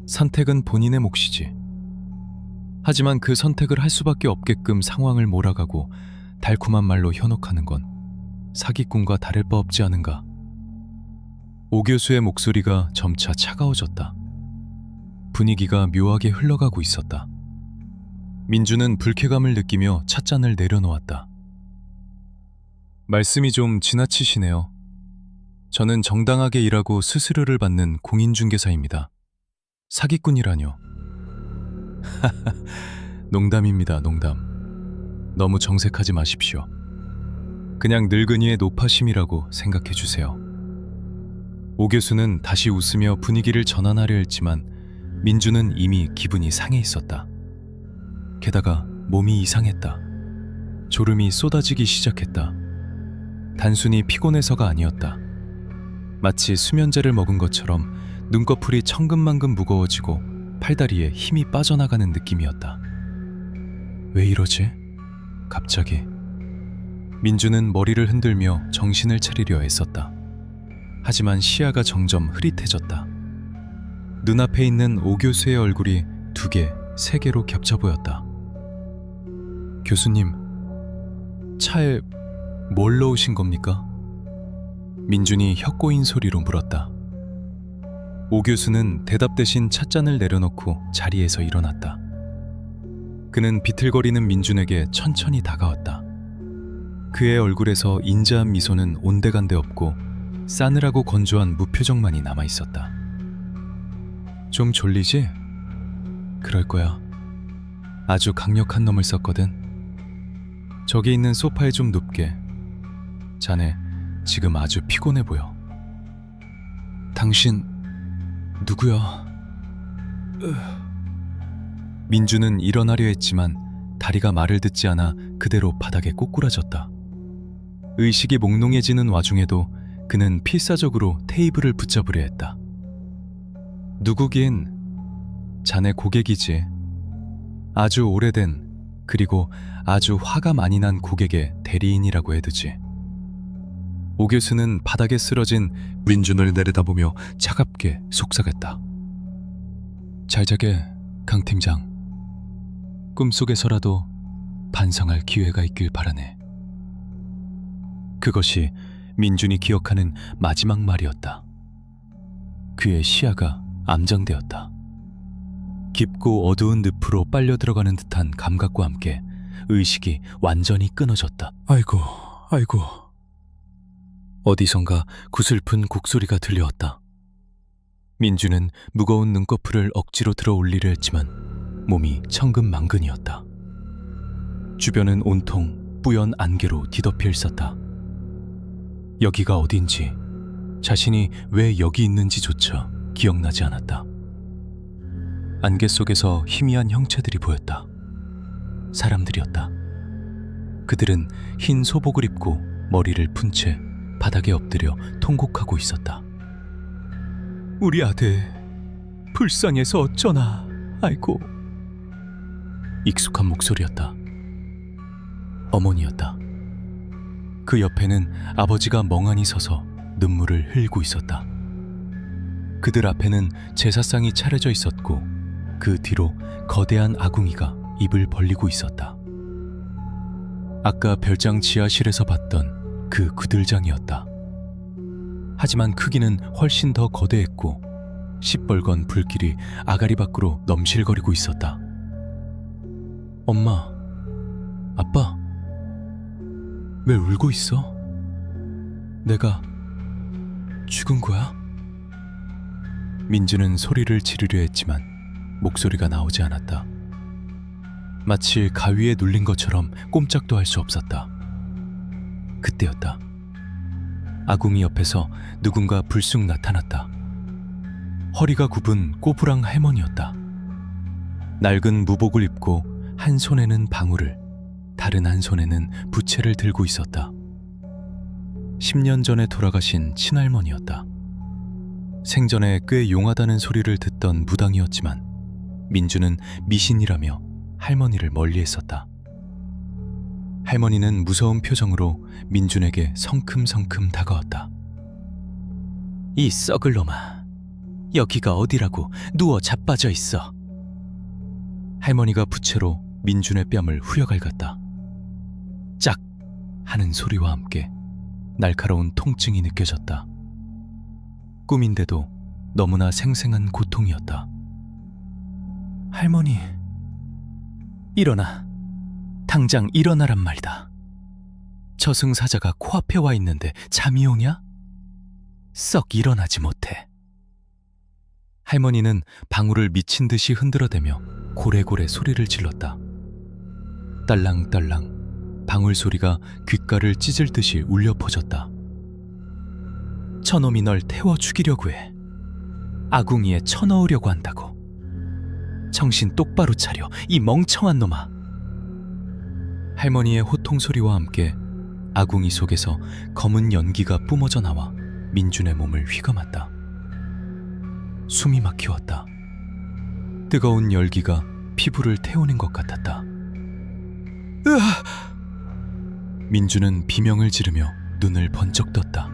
선택은 본인의 몫이지. 하지만 그 선택을 할 수밖에 없게끔 상황을 몰아가고 달콤한 말로 현혹하는 건 사기꾼과 다를 바 없지 않은가. 오 교수의 목소리가 점차 차가워졌다. 분위기가 묘하게 흘러가고 있었다. 민주는 불쾌감을 느끼며 찻잔을 내려놓았다. 말씀이 좀 지나치시네요. 저는 정당하게 일하고 수수료를 받는 공인중개사입니다. 사기꾼이라뇨. 농담입니다, 농담. 너무 정색하지 마십시오. 그냥 늙은이의 노파심이라고 생각해 주세요. 오 교수는 다시 웃으며 분위기를 전환하려 했지만 민주는 이미 기분이 상해 있었다. 게다가 몸이 이상했다. 졸음이 쏟아지기 시작했다. 단순히 피곤해서가 아니었다. 마치 수면제를 먹은 것처럼 눈꺼풀이 천근만근 무거워지고 팔다리에 힘이 빠져나가는 느낌이었다. 왜 이러지? 갑자기. 민주는 머리를 흔들며 정신을 차리려 애썼다. 하지만 시야가 점점 흐릿해졌다. 눈앞에 있는 오 교수의 얼굴이 2개, 3개로 겹쳐 보였다. 교수님, 차에 뭘 넣으신 겁니까? 민준이 혀꼬인 소리로 물었다. 오 교수는 대답 대신 찻잔을 내려놓고 자리에서 일어났다. 그는 비틀거리는 민준에게 천천히 다가왔다. 그의 얼굴에서 인자한 미소는 온데간데 없고 싸늘하고 건조한 무표정만이 남아있었다. 좀 졸리지? 그럴 거야. 아주 강력한 놈을 썼거든. 저기 있는 소파에 좀 눕게. 자네 지금 아주 피곤해 보여. 당신 누구야? 민주는 일어나려 했지만 다리가 말을 듣지 않아 그대로 바닥에 꼬꾸라졌다. 의식이 몽롱해지는 와중에도 그는 필사적으로 테이블을 붙잡으려 했다. 누구긴 자네 고객이지. 아주 오래된 그리고 아주 화가 많이 난 고객의 대리인이라고 해두지. 오 교수는 바닥에 쓰러진 민준을 내려다보며 차갑게 속삭였다. 잘 자게, 강 팀장. 꿈속에서라도 반성할 기회가 있길 바라네. 그것이 민준이 기억하는 마지막 말이었다. 그의 시야가 암장되었다. 깊고 어두운 늪으로 빨려 들어가는 듯한 감각과 함께 의식이 완전히 끊어졌다. 아이고, 아이고. 어디선가 구슬픈 곡소리가 들려왔다. 민주는 무거운 눈꺼풀을 억지로 들어 올리려 했지만 몸이 천근만근이었다. 주변은 온통 뿌연 안개로 뒤덮여 있었다. 여기가 어딘지, 자신이 왜 여기 있는지조차 기억나지 않았다. 안개 속에서 희미한 형체들이 보였다. 사람들이었다. 그들은 흰 소복을 입고 머리를 푼 채 바닥에 엎드려 통곡하고 있었다. 우리 아들 불쌍해서 어쩌나. 아이고. 익숙한 목소리였다. 어머니였다. 그 옆에는 아버지가 멍하니 서서 눈물을 흘리고 있었다. 그들 앞에는 제사상이 차려져 있었고 그 뒤로 거대한 아궁이가 입을 벌리고 있었다. 아까 별장 지하실에서 봤던 그 구들장이었다. 하지만 크기는 훨씬 더 거대했고 시뻘건 불길이 아가리 밖으로 넘실거리고 있었다. 엄마, 아빠, 왜 울고 있어? 내가 죽은 거야? 민주는 소리를 지르려 했지만 목소리가 나오지 않았다. 마치 가위에 눌린 것처럼 꼼짝도 할 수 없었다. 그때였다. 아궁이 옆에서 누군가 불쑥 나타났다. 허리가 굽은 꼬부랑 할머니였다. 낡은 무복을 입고 한 손에는 방울을, 다른 한 손에는 부채를 들고 있었다. 10년 전에 돌아가신 친할머니였다. 생전에 꽤 용하다는 소리를 듣던 무당이었지만 민주는 미신이라며 할머니를 멀리했었다. 할머니는 무서운 표정으로 민준에게 성큼성큼 다가왔다. 이 썩을 놈아, 여기가 어디라고 누워 자빠져 있어. 할머니가 부채로 민준의 뺨을 후려갈갔다. 짝 하는 소리와 함께 날카로운 통증이 느껴졌다. 꿈인데도 너무나 생생한 고통이었다. 할머니, 일어나. 당장 일어나란 말이다. 저승사자가 코앞에 와 있는데 잠이 오냐? 썩 일어나지 못해. 할머니는 방울을 미친 듯이 흔들어대며 고래고래 소리를 질렀다. 딸랑딸랑 방울 소리가 귓가를 찢을 듯이 울려 퍼졌다. 저놈이 널 태워 죽이려고 해. 아궁이에 쳐넣으려고 한다고. 정신 똑바로 차려, 이 멍청한 놈아. 할머니의 호통 소리와 함께 아궁이 속에서 검은 연기가 뿜어져 나와 민준의 몸을 휘감았다. 숨이 막히었다. 뜨거운 열기가 피부를 태우는 것 같았다. 으아! 민준은 비명을 지르며 눈을 번쩍 떴다.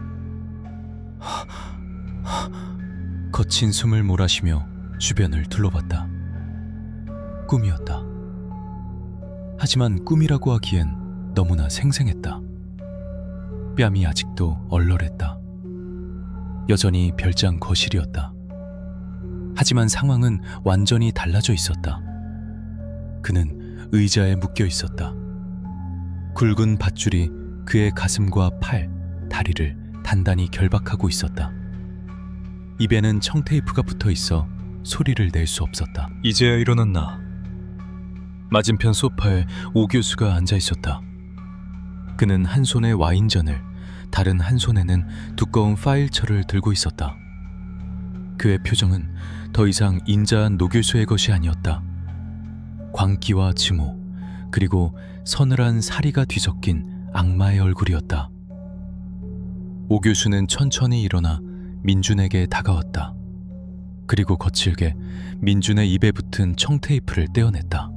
거친 숨을 몰아쉬며 주변을 둘러봤다. 꿈이었다. 하지만 꿈이라고 하기엔 너무나 생생했다. 뺨이 아직도 얼얼했다. 여전히 별장 거실이었다. 하지만 상황은 완전히 달라져 있었다. 그는 의자에 묶여 있었다. 굵은 밧줄이 그의 가슴과 팔, 다리를 단단히 결박하고 있었다. 입에는 청테이프가 붙어 있어 소리를 낼 수 없었다. 이제야 일어났나? 맞은편 소파에 오 교수가 앉아 있었다. 그는 한 손에 와인잔을, 다른 한 손에는 두꺼운 파일철을 들고 있었다. 그의 표정은 더 이상 인자한 노 교수의 것이 아니었다. 광기와 증오, 그리고 서늘한 사리가 뒤섞인 악마의 얼굴이었다. 오 교수는 천천히 일어나 민준에게 다가왔다. 그리고 거칠게 민준의 입에 붙은 청테이프를 떼어냈다.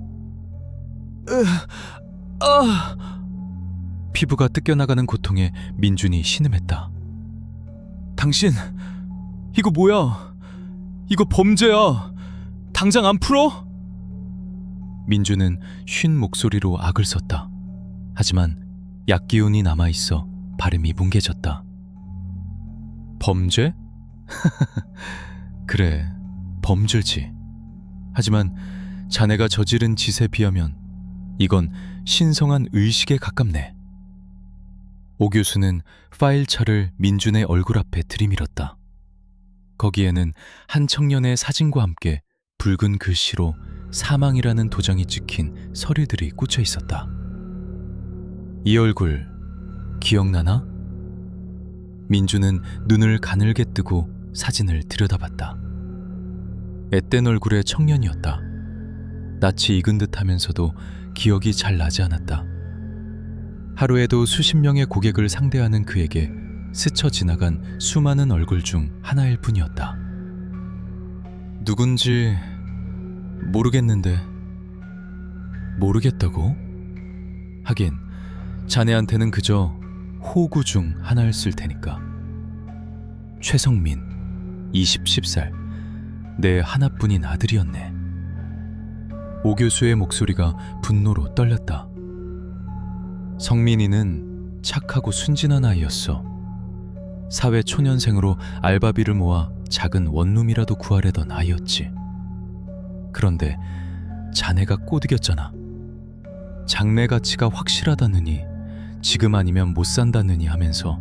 피부가 뜯겨나가는 고통에 민준이 신음했다. 당신, 이거 뭐야? 이거 범죄야! 당장 안 풀어? 민준은 쉰 목소리로 악을 썼다. 하지만 약기운이 남아있어 발음이 뭉개졌다. 범죄? 그래, 범죄지. 하지만 자네가 저지른 짓에 비하면 이건 신성한 의식에 가깝네. 오 교수는 파일차를 민준의 얼굴 앞에 들이밀었다. 거기에는 한 청년의 사진과 함께 붉은 글씨로 사망이라는 도장이 찍힌 서류들이 꽂혀 있었다. 이 얼굴 기억나나? 민준은 눈을 가늘게 뜨고 사진을 들여다봤다. 앳된 얼굴의 청년이었다. 낯이 익은 듯하면서도 기억이 잘 나지 않았다. 하루에도 수십 명의 고객을 상대하는 그에게 스쳐 지나간 수많은 얼굴 중 하나일 뿐이었다. 누군지 모르겠는데. 모르겠다고? 하긴 자네한테는 그저 호구 중 하나였을 테니까. 최성민, 20살, 내 하나뿐인 아들이었네. 오 교수의 목소리가 분노로 떨렸다. 성민이는 착하고 순진한 아이였어. 사회 초년생으로 알바비를 모아 작은 원룸이라도 구하려던 아이였지. 그런데 자네가 꼬드겼잖아. 장래 가치가 확실하다느니, 지금 아니면 못 산다느니 하면서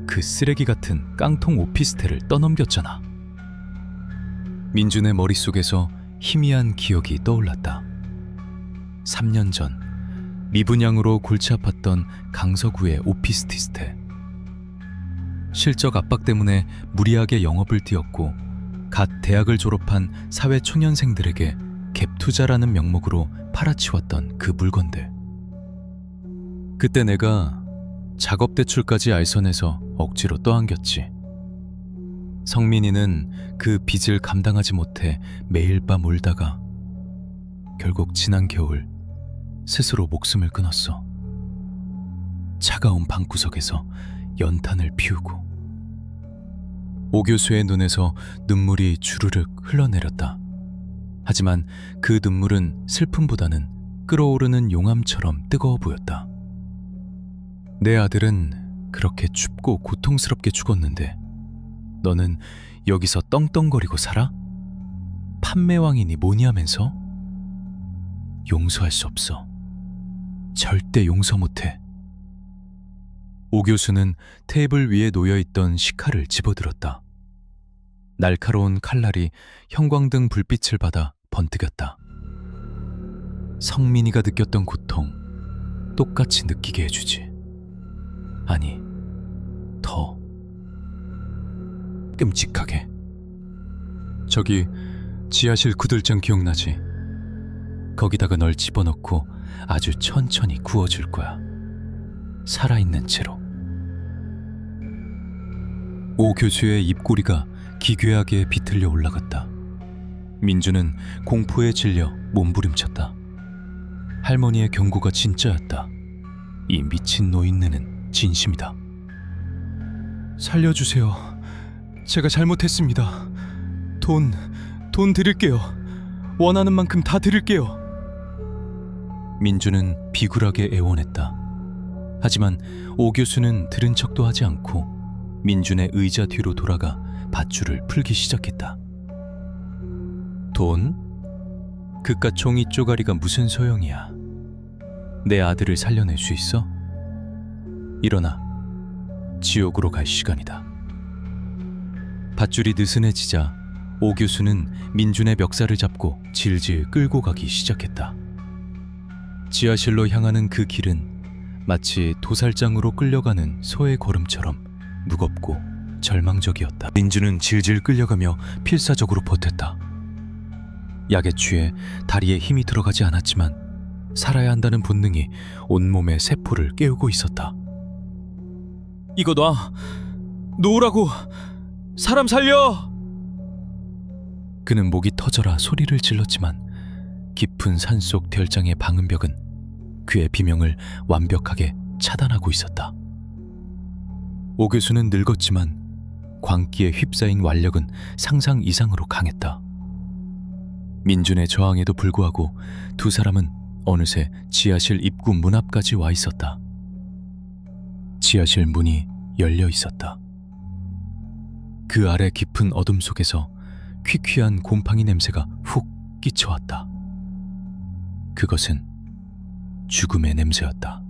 그 쓰레기 같은 깡통 오피스텔을 떠넘겼잖아. 민준의 머릿속에서 희미한 기억이 떠올랐다. 3년 전 미분양으로 골치 아팠던 강서구의 오피스티스텔. 실적 압박 때문에 무리하게 영업을 뛰었고 갓 대학을 졸업한 사회 초년생들에게 갭 투자라는 명목으로 팔아치웠던 그 물건들. 그때 내가 작업 대출까지 알선해서 억지로 떠안겼지. 성민이는 그 빚을 감당하지 못해 매일 밤 울다가 결국 지난 겨울 스스로 목숨을 끊었어. 차가운 방구석에서 연탄을 피우고. 오 교수의 눈에서 눈물이 주르륵 흘러내렸다. 하지만 그 눈물은 슬픔보다는 끓어오르는 용암처럼 뜨거워 보였다. 내 아들은 그렇게 춥고 고통스럽게 죽었는데 너는 여기서 떵떵거리고 살아? 판매왕이니 뭐니 하면서? 용서할 수 없어. 절대 용서 못해. 오 교수는 테이블 위에 놓여있던 식칼을 집어들었다. 날카로운 칼날이 형광등 불빛을 받아 번뜩였다. 성민이가 느꼈던 고통 똑같이 느끼게 해주지. 아니, 더 끔찍하게. 저기 지하실 구들장 기억나지? 거기다가 널 집어넣고 아주 천천히 구워줄 거야. 살아있는 채로. 오 교수의 입꼬리가 기괴하게 비틀려 올라갔다. 민주는 공포에 질려 몸부림쳤다. 할머니의 경고가 진짜였다. 이 미친 노인네는 진심이다. 살려주세요. 제가 잘못했습니다. 돈 드릴게요. 원하는 만큼 다 드릴게요. 민주는 비굴하게 애원했다. 하지만 오 교수는 들은 척도 하지 않고 민준의 의자 뒤로 돌아가 밧줄을 풀기 시작했다. 돈? 그깟 종이 쪼가리가 무슨 소용이야. 내 아들을 살려낼 수 있어? 일어나. 지옥으로 갈 시간이다. 밧줄이 느슨해지자 오 교수는 민준의 멱살을 잡고 질질 끌고 가기 시작했다. 지하실로 향하는 그 길은 마치 도살장으로 끌려가는 소의 걸음처럼 무겁고 절망적이었다. 민준은 질질 끌려가며 필사적으로 버텼다. 약에 취해 다리에 힘이 들어가지 않았지만 살아야 한다는 본능이 온몸의 세포를 깨우고 있었다. 이거 놔! 놓으라고! 사람 살려! 그는 목이 터져라 소리를 질렀지만 깊은 산속 별장의 방음벽은 그의 비명을 완벽하게 차단하고 있었다. 오 교수는 늙었지만 광기에 휩싸인 완력은 상상 이상으로 강했다. 민준의 저항에도 불구하고 두 사람은 어느새 지하실 입구 문 앞까지 와 있었다. 지하실 문이 열려 있었다. 그 아래 깊은 어둠 속에서 퀴퀴한 곰팡이 냄새가 훅 끼쳐왔다. 그것은 죽음의 냄새였다.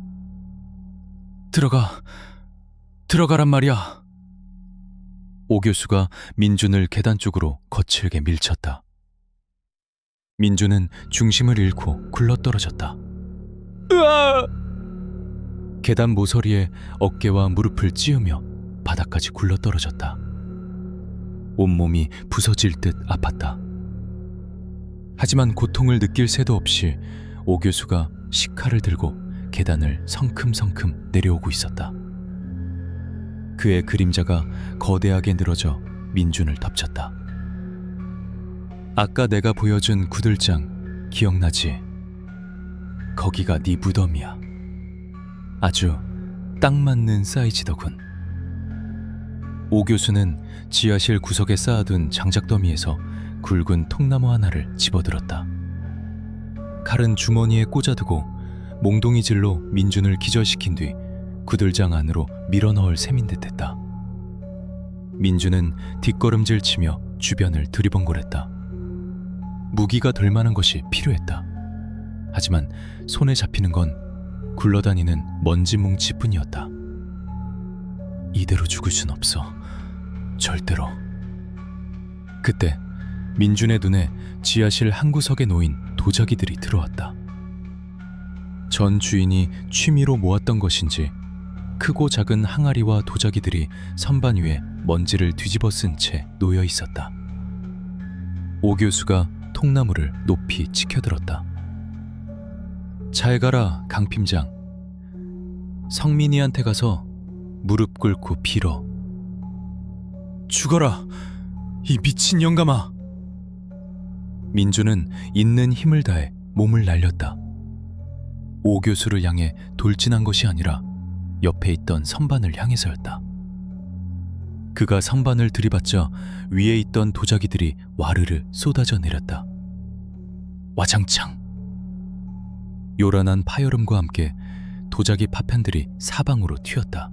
들어가란 말이야. 오 교수가 민준을 계단 쪽으로 거칠게 밀쳤다. 민준은 중심을 잃고 굴러떨어졌다. 으아! 계단 모서리에 어깨와 무릎을 찧으며 바닥까지 굴러떨어졌다. 온몸이 부서질 듯 아팠다. 하지만 고통을 느낄 새도 없이 오 교수가 식칼을 들고 계단을 성큼성큼 내려오고 있었다. 그의 그림자가 거대하게 늘어져 민준을 덮쳤다. 아까 내가 보여준 구들장 기억나지? 거기가 네 무덤이야. 아주 딱 맞는 사이즈더군. 오 교수는 지하실 구석에 쌓아둔 장작더미에서 굵은 통나무 하나를 집어들었다. 칼은 주머니에 꽂아두고 몽둥이질로 민준을 기절시킨 뒤 구들장 안으로 밀어넣을 셈인 듯했다. 민준은 뒷걸음질 치며 주변을 두리번거렸다. 무기가 될 만한 것이 필요했다. 하지만 손에 잡히는 건 굴러다니는 먼지 뭉치뿐이었다. 이대로 죽을 순 없어. 절대로. 그때 민준의 눈에 지하실 한 구석에 놓인 도자기들이 들어왔다. 전 주인이 취미로 모았던 것인지 크고 작은 항아리와 도자기들이 선반 위에 먼지를 뒤집어 쓴 채 놓여 있었다. 오 교수가 통나무를 높이 치켜들었다. 잘 가라, 강팀장. 성민이한테 가서 무릎 꿇고 빌어. 죽어라, 이 미친 영감아. 민주는 있는 힘을 다해 몸을 날렸다. 오 교수를 향해 돌진한 것이 아니라 옆에 있던 선반을 향해서였다. 그가 선반을 들이받자 위에 있던 도자기들이 와르르 쏟아져 내렸다. 와장창. 요란한 파열음과 함께 도자기 파편들이 사방으로 튀었다.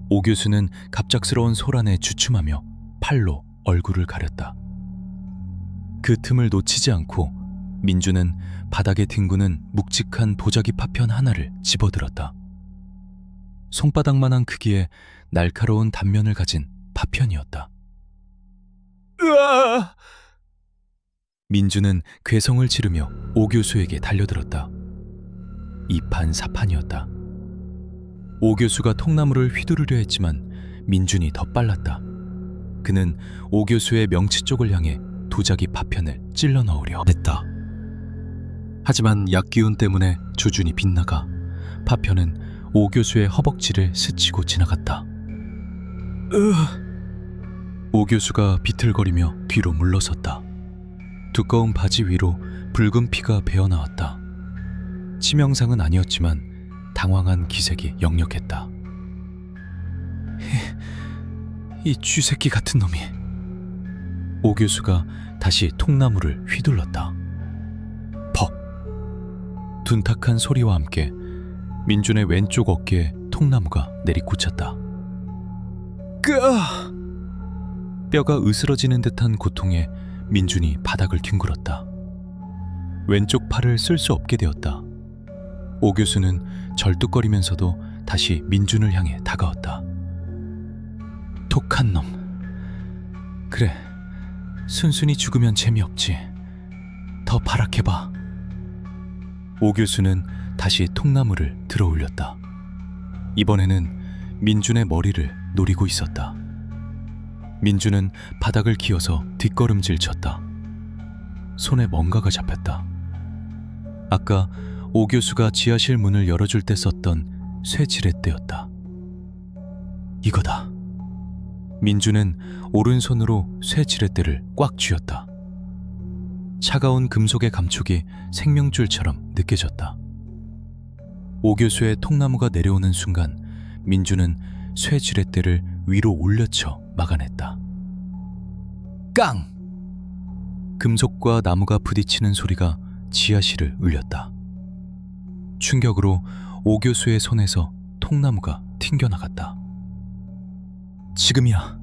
오 교수는 갑작스러운 소란에 주춤하며 팔로 얼굴을 가렸다. 그 틈을 놓치지 않고 민주는 바닥에 뒹구는 묵직한 도자기 파편 하나를 집어들었다. 손바닥만한 크기의 날카로운 단면을 가진 파편이었다. 으아! 민주는 괴성을 지르며 오 교수에게 달려들었다. 이판사판이었다. 오 교수가 통나무를 휘두르려 했지만 민준이 더 빨랐다. 그는 오 교수의 명치 쪽을 향해 도자기 파편을 찔러 넣으려 했다. 하지만 약기운 때문에 조준이 빗나가 파편은 오 교수의 허벅지를 스치고 지나갔다. 오 교수가 비틀거리며 뒤로 물러섰다. 두꺼운 바지 위로 붉은 피가 배어나왔다. 치명상은 아니었지만 당황한 기색이 역력했다. 이 쥐새끼 같은 놈이. 오 교수가 다시 통나무를 휘둘렀다. 퍽! 둔탁한 소리와 함께 민준의 왼쪽 어깨에 통나무가 내리꽂혔다. 끄아! 뼈가 으스러지는 듯한 고통에 민준이 바닥을 뒹굴었다. 왼쪽 팔을 쓸 수 없게 되었다. 오 교수는 절뚝거리면서도 다시 민준을 향해 다가왔다. 독한 놈. 그래, 순순히 죽으면 재미없지. 더 발악해봐. 오 교수는 다시 통나무를 들어 올렸다. 이번에는 민준의 머리를 노리고 있었다. 민준은 바닥을 기어서 뒷걸음질 쳤다. 손에 뭔가가 잡혔다. 아까 오 교수가 지하실 문을 열어줄 때 썼던 쇠 지렛대였다. 이거다. 민준은 오른손으로 쇠 지렛대를 꽉 쥐었다. 차가운 금속의 감촉이 생명줄처럼 느껴졌다. 오 교수의 통나무가 내려오는 순간 민준은 쇠 지렛대를 위로 올려쳐 막아냈다. 깡! 금속과 나무가 부딪히는 소리가 지하실을 울렸다. 충격으로 오 교수의 손에서 통나무가 튕겨나갔다. 지금이야.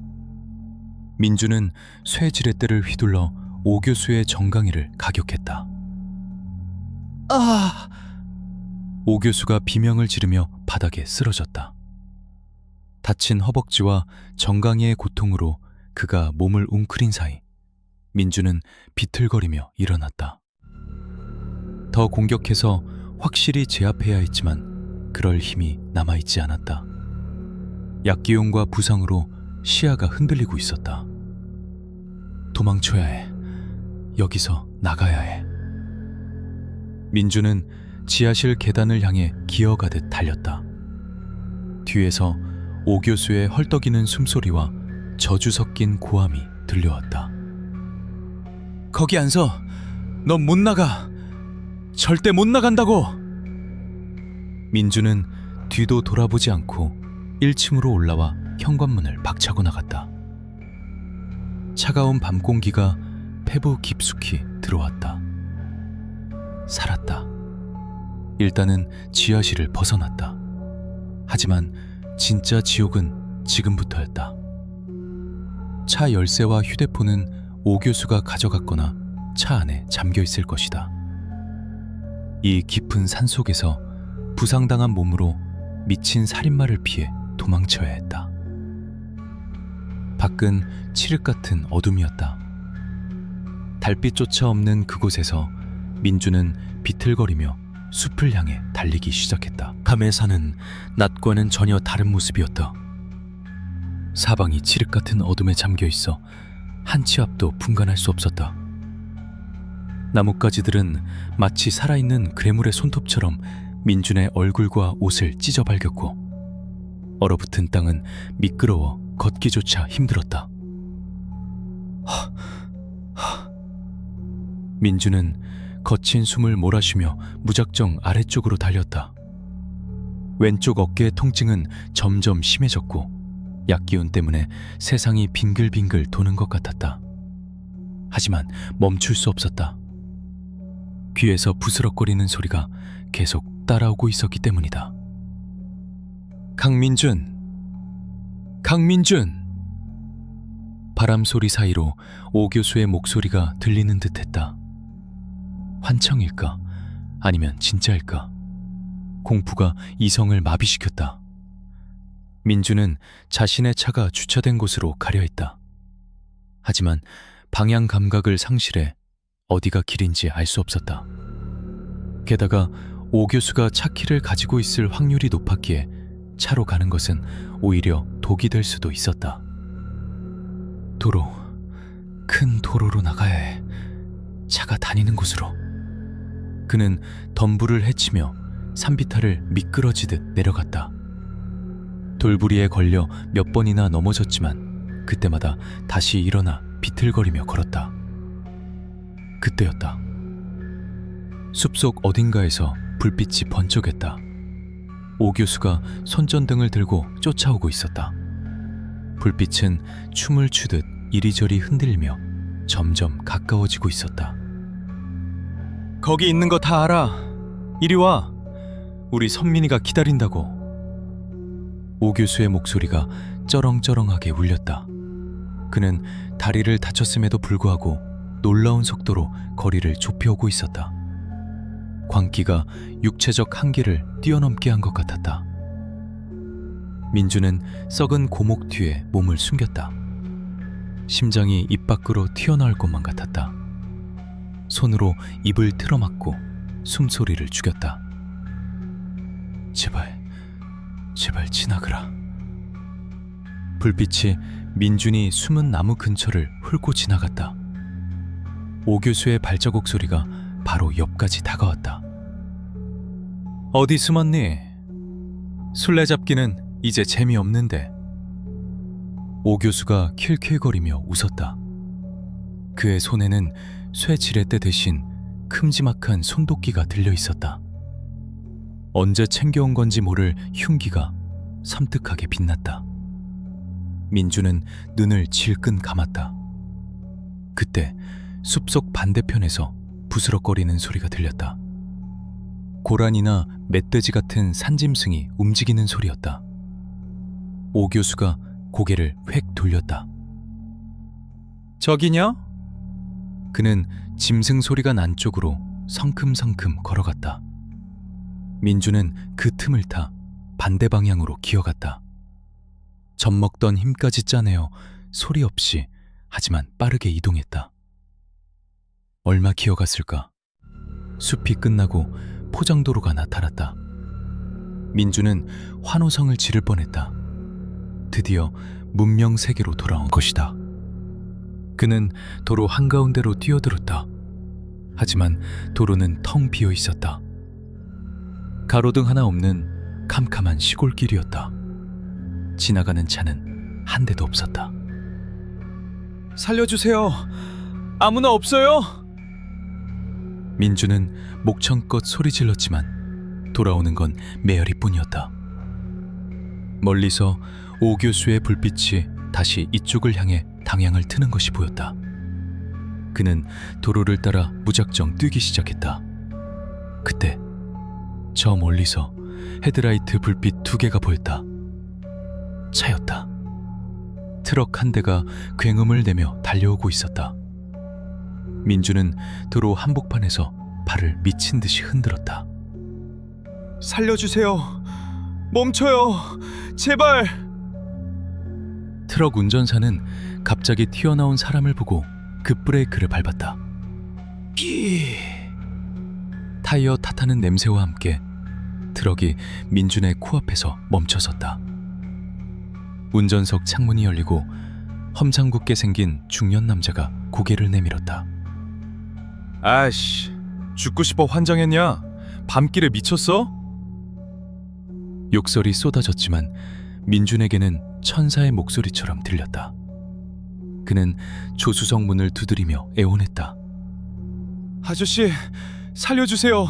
민준은 쇠 지렛대를 휘둘러 오 교수의 정강이를 가격했다. 아! 오 교수가 비명을 지르며 바닥에 쓰러졌다. 다친 허벅지와 정강이의 고통으로 그가 몸을 웅크린 사이 민준은 비틀거리며 일어났다. 더 공격해서 확실히 제압해야 했지만 그럴 힘이 남아있지 않았다. 약기용과 부상으로 시야가 흔들리고 있었다. 도망쳐야 해. 여기서 나가야 해. 민준은 지하실 계단을 향해 기어가듯 달렸다. 뒤에서 오 교수의 헐떡이는 숨소리와 저주 섞인 고함이 들려왔다. 거기 안 서. 넌 못 나가. 절대 못 나간다고. 민준은 뒤도 돌아보지 않고 1층으로 올라와 현관문을 박차고 나갔다. 차가운 밤 공기가 폐부 깊숙이 들어왔다. 살았다. 일단은 지하실을 벗어났다. 하지만 진짜 지옥은 지금부터였다. 차 열쇠와 휴대폰은 오 교수가 가져갔거나 차 안에 잠겨 있을 것이다. 이 깊은 산속에서 부상당한 몸으로 미친 살인마를 피해 도망쳐야 했다. 밖은 칠흑 같은 어둠이었다. 달빛조차 없는 그곳에서 민주는 비틀거리며 숲을 향해 달리기 시작했다. 감회사는 낮과는 전혀 다른 모습이었다. 사방이 칠흑 같은 어둠에 잠겨 있어 한 치 앞도 분간할 수 없었다. 나뭇가지들은 마치 살아있는 괴물의 손톱처럼 민준의 얼굴과 옷을 찢어발겼고 얼어붙은 땅은 미끄러워 걷기조차 힘들었다. 민준은 거친 숨을 몰아쉬며 무작정 아래쪽으로 달렸다. 왼쪽 어깨의 통증은 점점 심해졌고 약기운 때문에 세상이 빙글빙글 도는 것 같았다. 하지만 멈출 수 없었다. 귀에서 부스럭거리는 소리가 계속 따라오고 있었기 때문이다. 강민준! 강민준! 바람 소리 사이로 오 교수의 목소리가 들리는 듯했다. 환청일까? 아니면 진짜일까? 공포가 이성을 마비시켰다. 민주는 자신의 차가 주차된 곳으로 가려 했다. 하지만 방향 감각을 상실해 어디가 길인지 알 수 없었다. 게다가 오 교수가 차 키를 가지고 있을 확률이 높았기에 차로 가는 것은 오히려 독이 될 수도 있었다. 도로, 큰 도로로 나가야 해. 차가 다니는 곳으로. 그는 덤불을 헤치며 산비탈을 미끄러지듯 내려갔다. 돌부리에 걸려 몇 번이나 넘어졌지만 그때마다 다시 일어나 비틀거리며 걸었다. 그때였다. 숲속 어딘가에서 불빛이 번쩍했다. 오 교수가 손전등을 들고 쫓아오고 있었다. 불빛은 춤을 추듯 이리저리 흔들리며 점점 가까워지고 있었다. 거기 있는 거 다 알아. 이리 와. 우리 선민이가 기다린다고. 오 교수의 목소리가 쩌렁쩌렁하게 울렸다. 그는 다리를 다쳤음에도 불구하고 놀라운 속도로 거리를 좁혀오고 있었다. 광기가 육체적 한계를 뛰어넘게 한 것 같았다. 민주는 썩은 고목 뒤에 몸을 숨겼다. 심장이 입 밖으로 튀어나올 것만 같았다. 손으로 입을 틀어막고 숨소리를 죽였다. 제발, 제발 지나가라. 불빛이 민준이 숨은 나무 근처를 훑고 지나갔다. 오 교수의 발자국 소리가 바로 옆까지 다가왔다. 어디 숨었니? 술래잡기는 이제 재미없는데. 오 교수가 킬킬거리며 웃었다. 그의 손에는 쇠 지렛대 대신 큼지막한 손도끼가 들려 있었다. 언제 챙겨온 건지 모를 흉기가 섬뜩하게 빛났다. 민주는 눈을 질끈 감았다. 그때 숲속 반대편에서 부스럭거리는 소리가 들렸다. 고란이나 멧돼지 같은 산짐승이 움직이는 소리였다. 오 교수가 고개를 획 돌렸다. 저기냐? 그는 짐승 소리가 난 쪽으로 성큼성큼 걸어갔다. 민주는 그 틈을 타 반대 방향으로 기어갔다. 젖먹던 힘까지 짜내어 소리 없이 하지만 빠르게 이동했다. 얼마 기어갔을까? 숲이 끝나고 포장도로가 나타났다. 민주는 환호성을 지를 뻔했다. 드디어 문명 세계로 돌아온 것이다. 그는 도로 한가운데로 뛰어들었다. 하지만 도로는 텅 비어 있었다. 가로등 하나 없는 캄캄한 시골길이었다. 지나가는 차는 한 대도 없었다. 살려주세요. 아무나 없어요? 민주는 목청껏 소리 질렀지만 돌아오는 건 메아리뿐이었다. 멀리서 오 교수의 불빛이 다시 이쪽을 향해 방향을 트는 것이 보였다. 그는 도로를 따라 무작정 뛰기 시작했다. 그때 저 멀리서 헤드라이트 불빛 2개가 보였다. 차였다. 트럭 한 대가 굉음을 내며 달려오고 있었다. 민주는 도로 한복판에서 발을 미친 듯이 흔들었다. 살려주세요. 멈춰요. 제발. 트럭 운전사는 갑자기 튀어나온 사람을 보고 급브레이크를 밟았다. 타이어 탓하는 냄새와 함께 트럭이 민준의 코앞에서 멈춰섰다. 운전석 창문이 열리고 험상궂게 생긴 중년 남자가 고개를 내밀었다. 아이씨, 죽고 싶어 환장했냐? 밤길에 미쳤어? 욕설이 쏟아졌지만 민준에게는 천사의 목소리처럼 들렸다. 그는 조수석 문을 두드리며 애원했다. 아저씨, 살려주세요.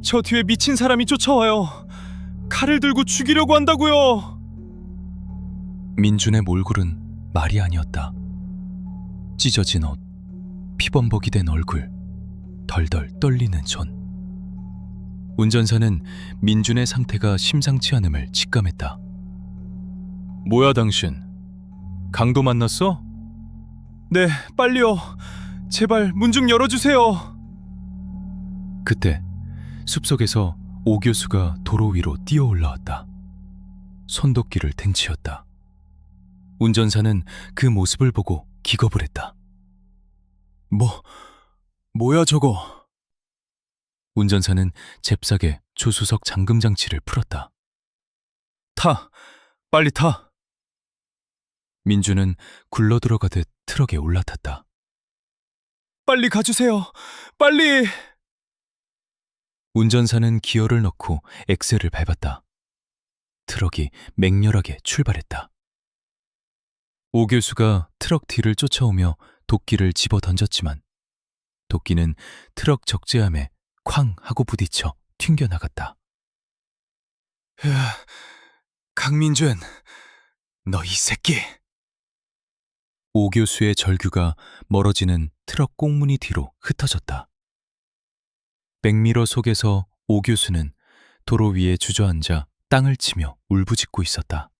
저 뒤에 미친 사람이 쫓아와요. 칼을 들고 죽이려고 한다고요. 민준의 몰골은 말이 아니었다. 찢어진 옷, 피범벅이 된 얼굴, 덜덜 떨리는 손. 운전사는 민준의 상태가 심상치 않음을 직감했다. 뭐야 당신? 강도 만났어? 네, 빨리요. 제발 문 좀 열어주세요. 그때 숲속에서 오 교수가 도로 위로 뛰어 올라왔다. 손도끼를 댕치었다. 운전사는 그 모습을 보고 기겁을 했다. 뭐야 저거? 운전사는 잽싸게 조수석 잠금 장치를 풀었다. 타! 빨리 타! 민주는 굴러 들어가듯 트럭에 올라탔다. 빨리 가주세요! 빨리! 운전사는 기어를 넣고 엑셀을 밟았다. 트럭이 맹렬하게 출발했다. 오 교수가 트럭 뒤를 쫓아오며 도끼를 집어 던졌지만 도끼는 트럭 적재함에 쾅 하고 부딪혀 튕겨나갔다. 강민준, 너 이 새끼! 오 교수의 절규가 멀어지는 트럭 꽁무니 뒤로 흩어졌다. 백미러 속에서 오 교수는 도로 위에 주저앉아 땅을 치며 울부짖고 있었다.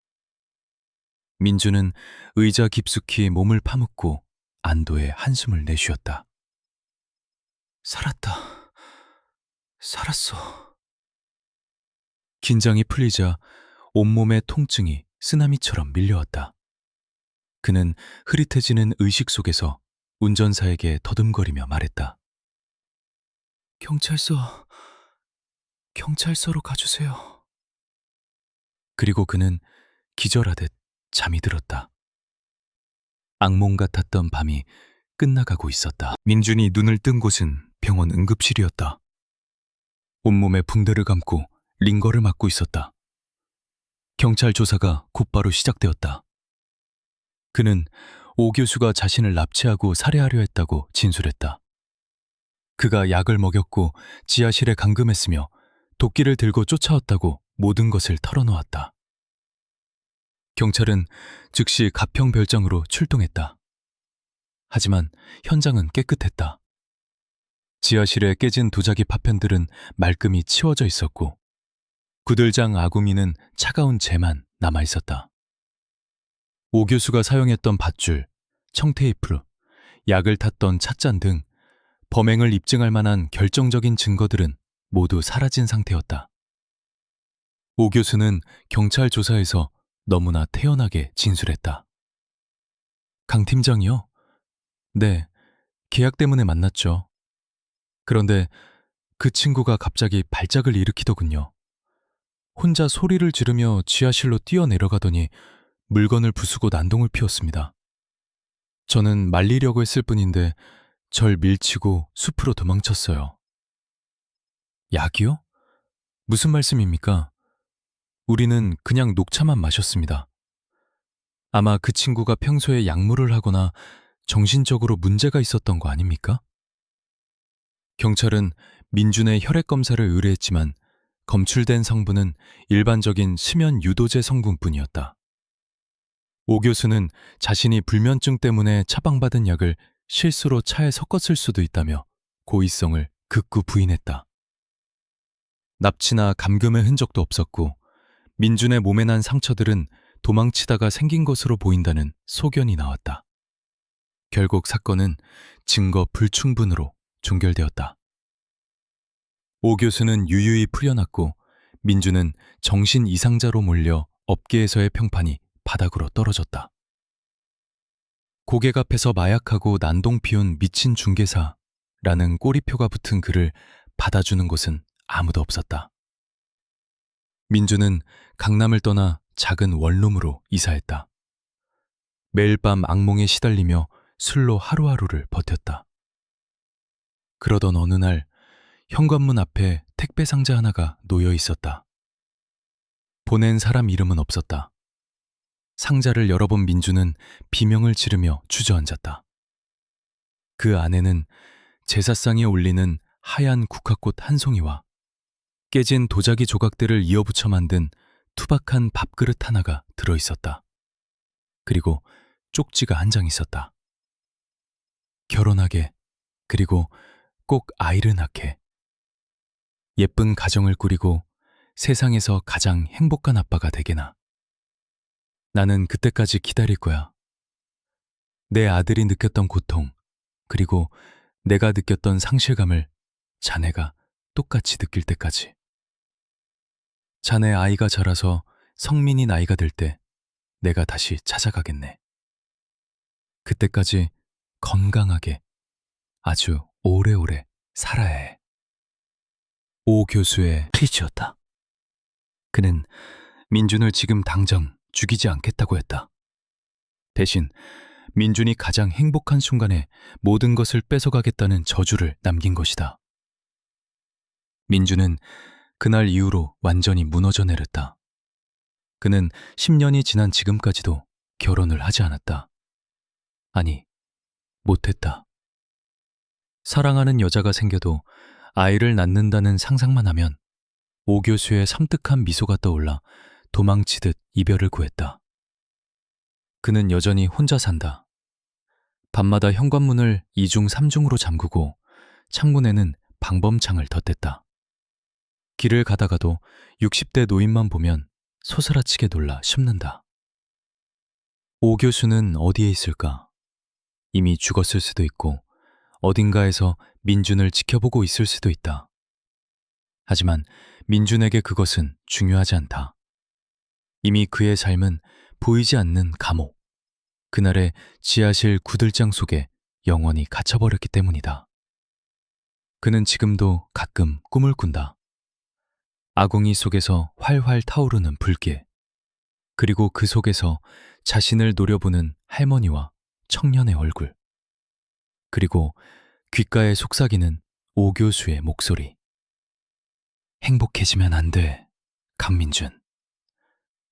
민주는 의자 깊숙이 몸을 파묻고 안도의 한숨을 내쉬었다. 살았다. 살았어. 긴장이 풀리자 온몸의 통증이 쓰나미처럼 밀려왔다. 그는 흐릿해지는 의식 속에서 운전사에게 더듬거리며 말했다. 경찰서로 가주세요. 그리고 그는 기절하듯 잠이 들었다. 악몽 같았던 밤이 끝나가고 있었다. 민준이 눈을 뜬 곳은 병원 응급실이었다. 온몸에 붕대를 감고 링거를 맞고 있었다. 경찰 조사가 곧바로 시작되었다. 그는 오 교수가 자신을 납치하고 살해하려 했다고 진술했다. 그가 약을 먹였고 지하실에 감금했으며 도끼를 들고 쫓아왔다고 모든 것을 털어놓았다. 경찰은 즉시 가평별장으로 출동했다. 하지만 현장은 깨끗했다. 지하실에 깨진 도자기 파편들은 말끔히 치워져 있었고 구들장 아구미는 차가운 재만 남아있었다. 오 교수가 사용했던 밧줄, 청테이프, 약을 탔던 찻잔 등 범행을 입증할 만한 결정적인 증거들은 모두 사라진 상태였다. 오 교수는 경찰 조사에서 너무나 태연하게 진술했다. 강 팀장이요? 네, 계약 때문에 만났죠. 그런데 그 친구가 갑자기 발작을 일으키더군요. 혼자 소리를 지르며 지하실로 뛰어내려가더니 물건을 부수고 난동을 피웠습니다. 저는 말리려고 했을 뿐인데 절 밀치고 숲으로 도망쳤어요. 약이요? 무슨 말씀입니까? 우리는 그냥 녹차만 마셨습니다. 아마 그 친구가 평소에 약물을 하거나 정신적으로 문제가 있었던 거 아닙니까? 경찰은 민준의 혈액 검사를 의뢰했지만 검출된 성분은 일반적인 심연 유도제 성분뿐이었다. 오 교수는 자신이 불면증 때문에 처방받은 약을 실수로 차에 섞었을 수도 있다며 고의성을 극구 부인했다. 납치나 감금의 흔적도 없었고 민준의 몸에 난 상처들은 도망치다가 생긴 것으로 보인다는 소견이 나왔다. 결국 사건은 증거 불충분으로 종결되었다. 오 교수는 유유히 풀려났고 민준은 정신 이상자로 몰려 업계에서의 평판이 바닥으로 떨어졌다. 고객 앞에서 마약하고 난동 피운 미친 중개사라는 꼬리표가 붙은 글을 받아주는 곳은 아무도 없었다. 민준은 강남을 떠나 작은 원룸으로 이사했다. 매일 밤 악몽에 시달리며 술로 하루하루를 버텼다. 그러던 어느 날 현관문 앞에 택배 상자 하나가 놓여 있었다. 보낸 사람 이름은 없었다. 상자를 열어본 민주는 비명을 지르며 주저앉았다. 그 안에는 제사상에 올리는 하얀 국화꽃 한 송이와 깨진 도자기 조각들을 이어붙여 만든 투박한 밥그릇 하나가 들어있었다. 그리고 쪽지가 한 장 있었다. 결혼하게, 그리고 꼭 아이를 낳게. 예쁜 가정을 꾸리고 세상에서 가장 행복한 아빠가 되게나. 나는 그때까지 기다릴 거야. 내 아들이 느꼈던 고통, 그리고 내가 느꼈던 상실감을 자네가 똑같이 느낄 때까지. 자네 아이가 자라서 성민이 나이가 들 때 내가 다시 찾아가겠네. 그때까지 건강하게 아주 오래오래 살아야 해. 오 교수의 피지였다. 그는 민준을 지금 당장 죽이지 않겠다고 했다. 대신 민준이 가장 행복한 순간에 모든 것을 뺏어가겠다는 저주를 남긴 것이다. 민준은 그날 이후로 완전히 무너져 내렸다. 그는 10년이 지난 지금까지도 결혼을 하지 않았다. 아니, 못했다. 사랑하는 여자가 생겨도 아이를 낳는다는 상상만 하면 오 교수의 섬뜩한 미소가 떠올라 도망치듯 이별을 구했다. 그는 여전히 혼자 산다. 밤마다 현관문을 2중 3중으로 잠그고 창문에는 방범창을 덧댔다. 길을 가다가도 60대 노인만 보면 소스라치게 놀라 숨는다. 오 교수는 어디에 있을까? 이미 죽었을 수도 있고 어딘가에서 민준을 지켜보고 있을 수도 있다. 하지만 민준에게 그것은 중요하지 않다. 이미 그의 삶은 보이지 않는 감옥, 그날의 지하실 구들장 속에 영원히 갇혀버렸기 때문이다. 그는 지금도 가끔 꿈을 꾼다. 아궁이 속에서 활활 타오르는 불길, 그리고 그 속에서 자신을 노려보는 할머니와 청년의 얼굴, 그리고 귓가에 속삭이는 오 교수의 목소리. 행복해지면 안 돼, 강민준.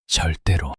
절대로.